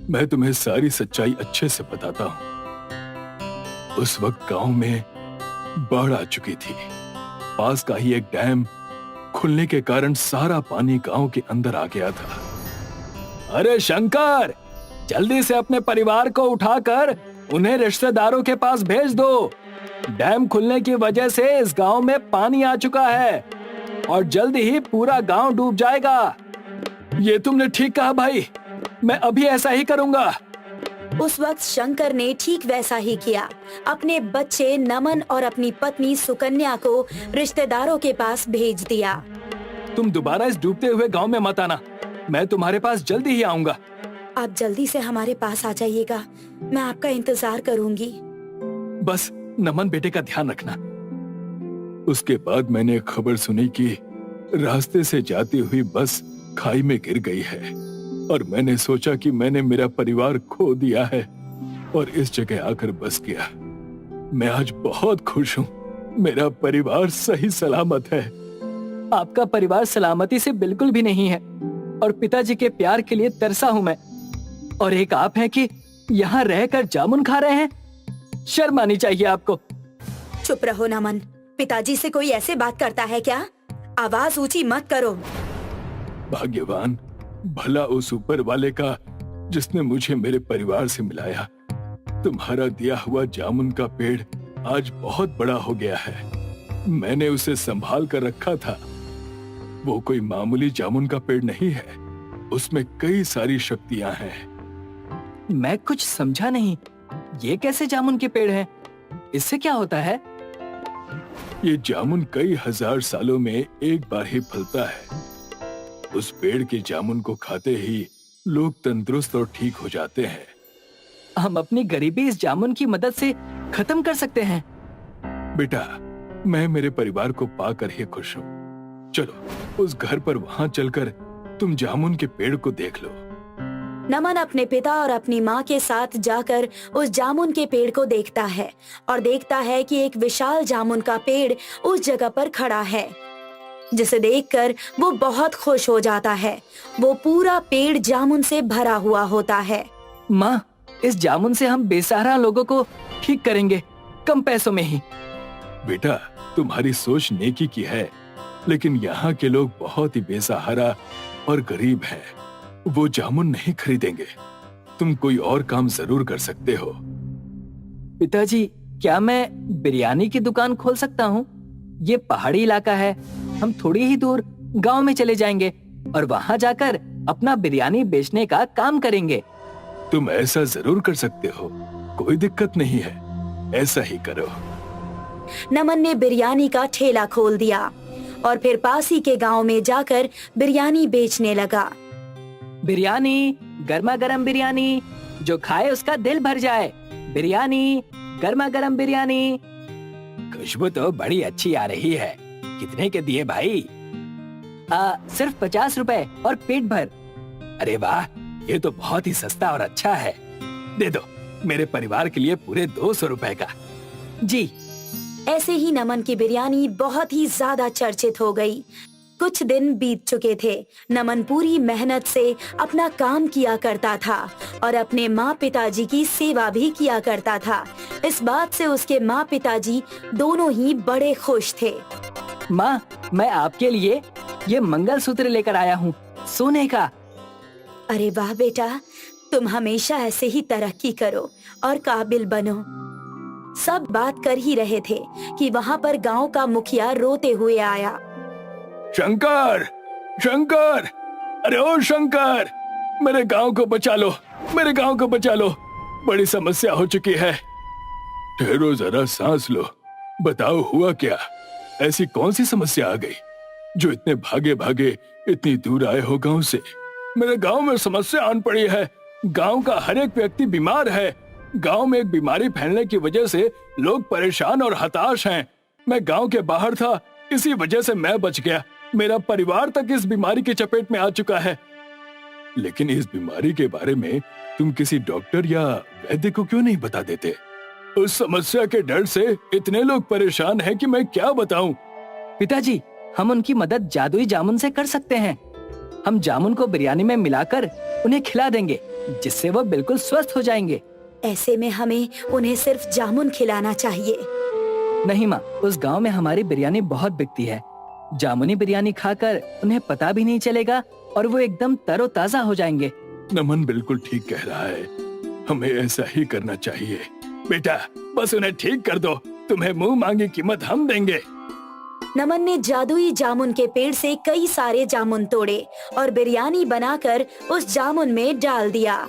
मैं तुम्हें सारी सच्चाई अच्छे से बताता हूँ। उस वक्त गांव में बाढ़ आ चुकी थी। पास का ही एक डैम खुलने के कारण सारा पानी गांव के अंदर आ गया था। अरे शंकर, जल्दी से अपने परिवार को उठाकर उन्हें रिश्तेदारों के पास भेज दो। डैम खुलने की वजह से इस गांव में पानी आ चुका है और जल्दी ही पूरा गांव डूब जाएगा। ये तुमने ठीक कहा भाई, मैं अभी ऐसा ही करूंगा। उस वक्त शंकर ने ठीक वैसा ही किया। अपने बच्चे नमन और अपनी पत्नी सुकन्या को रिश्तेदारों के पास भेज दिया। तुम दोबारा इस डूबते हुए गांव में मत आना, मैं तुम्हारे पास जल्दी ही आऊंगा। आप जल्दी से हमारे पास आ जाइएगा, मैं आपका इंतजार करूंगी। बस नमन बेटे का ध्यान रखना। उसके बाद मैंने एक खबर सुनी कि रास्ते से जाती हुई बस खाई में गिर गई है और मैंने सोचा कि मैंने मेरा परिवार खो दिया है और इस जगह आकर बस गया। मैं आज बहुत खुश हूँ। मेरा परिवार सही सलामत है। आपका परिवार सलामती से बिल्कुल भी नहीं है और पिताजी के प्यार के लिए तरसा हूँ मैं। और एक आप हैं कि यहाँ रहकर जामुन खा रहे हैं। शर्म आनी चाहिए आपको। चुप रहो नमन, पिताजी से कोई ऐसे बात करता है क्या? आवाज ऊंची मत करो। भाग्यवान भला उस ऊपर वाले का जिसने मुझे मेरे परिवार से मिलाया। तुम्हारा दिया हुआ जामुन का पेड़ आज बहुत बड़ा हो गया है। मैंने उसे संभाल कर रखा था। वो कोई मामूली जामुन का पेड़ नहीं है, उसमें कई सारी शक्तियां हैं। मैं कुछ समझा नहीं, ये कैसे जामुन के पेड़ हैं? इससे क्या होता है? ये जामुन कई हजार सालों में एक बार ही फलता है। उस पेड़ के जामुन को खाते ही लोग तंदुरुस्त और ठीक हो जाते हैं। हम अपनी गरीबी इस जामुन की मदद से खत्म कर सकते हैं। बेटा, मैं मेरे परिवार को पाकर ही खुश हूँ। चलो उस घर पर वहाँ चलकर तुम जामुन के पेड़ को देख लो। नमन अपने पिता और अपनी माँ के साथ जाकर उस जामुन के पेड़ को देखता है और देखता है कि एक विशाल जामुन का पेड़ उस जगह पर खड़ा है, जिसे देखकर वो बहुत खुश हो जाता है। वो पूरा पेड़ जामुन से भरा हुआ होता है। माँ, इस जामुन से हम बेसहारा लोगों को ठीक करेंगे, कम पैसों में ही। बेटा, तुम्हारी सोच नेकी की है, लेकिन यहाँ के लोग बहुत ही बेसहारा और गरीब हैं। वो जामुन नहीं खरीदेंगे। तुम कोई और काम जरूर कर सकते हो। पिताजी, क्या मैं बिरयानी की दुकान खोल सकता हूँ? ये पहाड़ी इलाका है, हम थोड़ी ही दूर गांव में चले जाएंगे और वहाँ जाकर अपना बिरयानी बेचने का काम करेंगे। तुम ऐसा जरूर कर सकते हो, कोई दिक्कत नहीं है, ऐसा ही करो। नमन ने बिरयानी का ठेला खोल दिया और फिर पास ही के गांव में जाकर बिरयानी बेचने लगा। बिरयानी, गर्मा गर्म बिरयानी, जो खाए उसका दिल भर जाए। बिरयानी, गर्मा गर्म बिरयानी। खुशबू तो बड़ी अच्छी आ रही है। कितने के दिए भाई? सिर्फ 50 रुपए और पेट भर। अरे वाह, ये तो बहुत ही सस्ता और अच्छा है। दे दो, मेरे परिवार के लिए पूरे 200 रुपए का। जी। ऐसे ही नमन की बिरयानी बहुत ही ज्यादा चर्चित हो गई। कुछ दिन बीत चुके थे। नमन पूरी मेहनत से अपना काम किया करता था और अपने माँ पिताजी की सेवा भी किया करता था। इस बात से उसके माँ पिताजी दोनों ही बड़े खुश थे। माँ, मैं आपके लिए ये मंगलसूत्र लेकर आया हूँ, सोने का। अरे वाह बेटा, तुम हमेशा ऐसे ही तरक्की करो और काबिल बनो। सब बात कर ही रहे थे कि वहाँ पर गांव का मुखिया रोते हुए आया। शंकर, शंकर, अरे ओ शंकर, मेरे गांव को बचा लो, मेरे गांव को बचा लो, बड़ी समस्या हो चुकी है। ठहरो जरा, सांस लो, बताओ हुआ क्या? ऐसी कौन सी समस्या आ गई जो इतने भागे भागे इतनी दूर आए हो गांव से? मेरे गांव में समस्या आन पड़ी है। गांव का हर एक व्यक्ति बीमार है। गांव में एक बीमारी फैलने की वजह से लोग परेशान और हताश हैं। मैं गांव के बाहर था, इसी वजह से मैं बच गया। मेरा परिवार तक इस बीमारी की चपेट में आ चुका है। लेकिन इस बीमारी के बारे में तुम किसी डॉक्टर या वैद्य को क्यों नहीं बता देते? उस समस्या के डर से इतने लोग परेशान हैं कि मैं क्या बताऊं। पिताजी, हम उनकी मदद जादुई जामुन से कर सकते हैं। हम जामुन को बिरयानी में मिलाकर उन्हें खिला देंगे, जिससे वो बिल्कुल स्वस्थ हो जाएंगे। ऐसे में हमें उन्हें सिर्फ जामुन खिलाना चाहिए। नहीं माँ, उस गांव में हमारी बिरयानी बहुत बिकती है। जामुनी बिरयानी खाकर उन्हें पता भी नहीं चलेगा और वो एकदम तरोताजा हो जाएंगे। नमन बिल्कुल ठीक कह रहा है, हमें ऐसा ही करना चाहिए। बेटा, बस उन्हें ठीक कर दो, तुम्हें मुंह मांगी कीमत हम देंगे। नमन ने जादुई जामुन के पेड़ से कई सारे जामुन तोड़े और बिरयानी बनाकर उस जामुन में डाल दिया।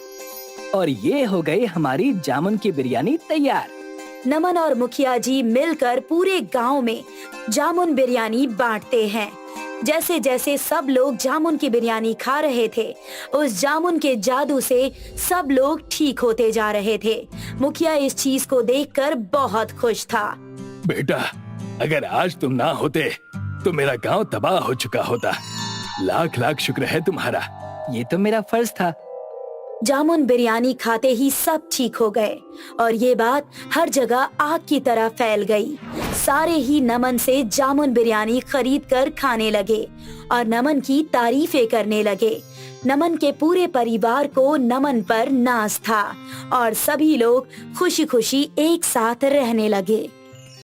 और ये हो गई हमारी जामुन की बिरयानी तैयार। नमन और मुखिया जी मिलकर पूरे गांव में जामुन बिरयानी बांटते हैं। जैसे जैसे सब लोग जामुन की बिरयानी खा रहे थे, उस जामुन के जादू से सब लोग ठीक होते जा रहे थे। मुखिया इस चीज को देखकर बहुत खुश था। बेटा, अगर आज तुम ना होते तो मेरा गांव तबाह हो चुका होता। लाख लाख शुक्र है तुम्हारा। ये तो मेरा फर्ज था। जामुन बिरयानी खाते ही सब ठीक हो गए और ये बात हर जगह आग की तरह फैल गई। सारे ही नमन से जामुन बिरयानी खरीद कर खाने लगे और नमन की तारीफें करने लगे। नमन के पूरे परिवार को नमन पर नाज था और सभी लोग खुशी खुशी एक साथ रहने लगे।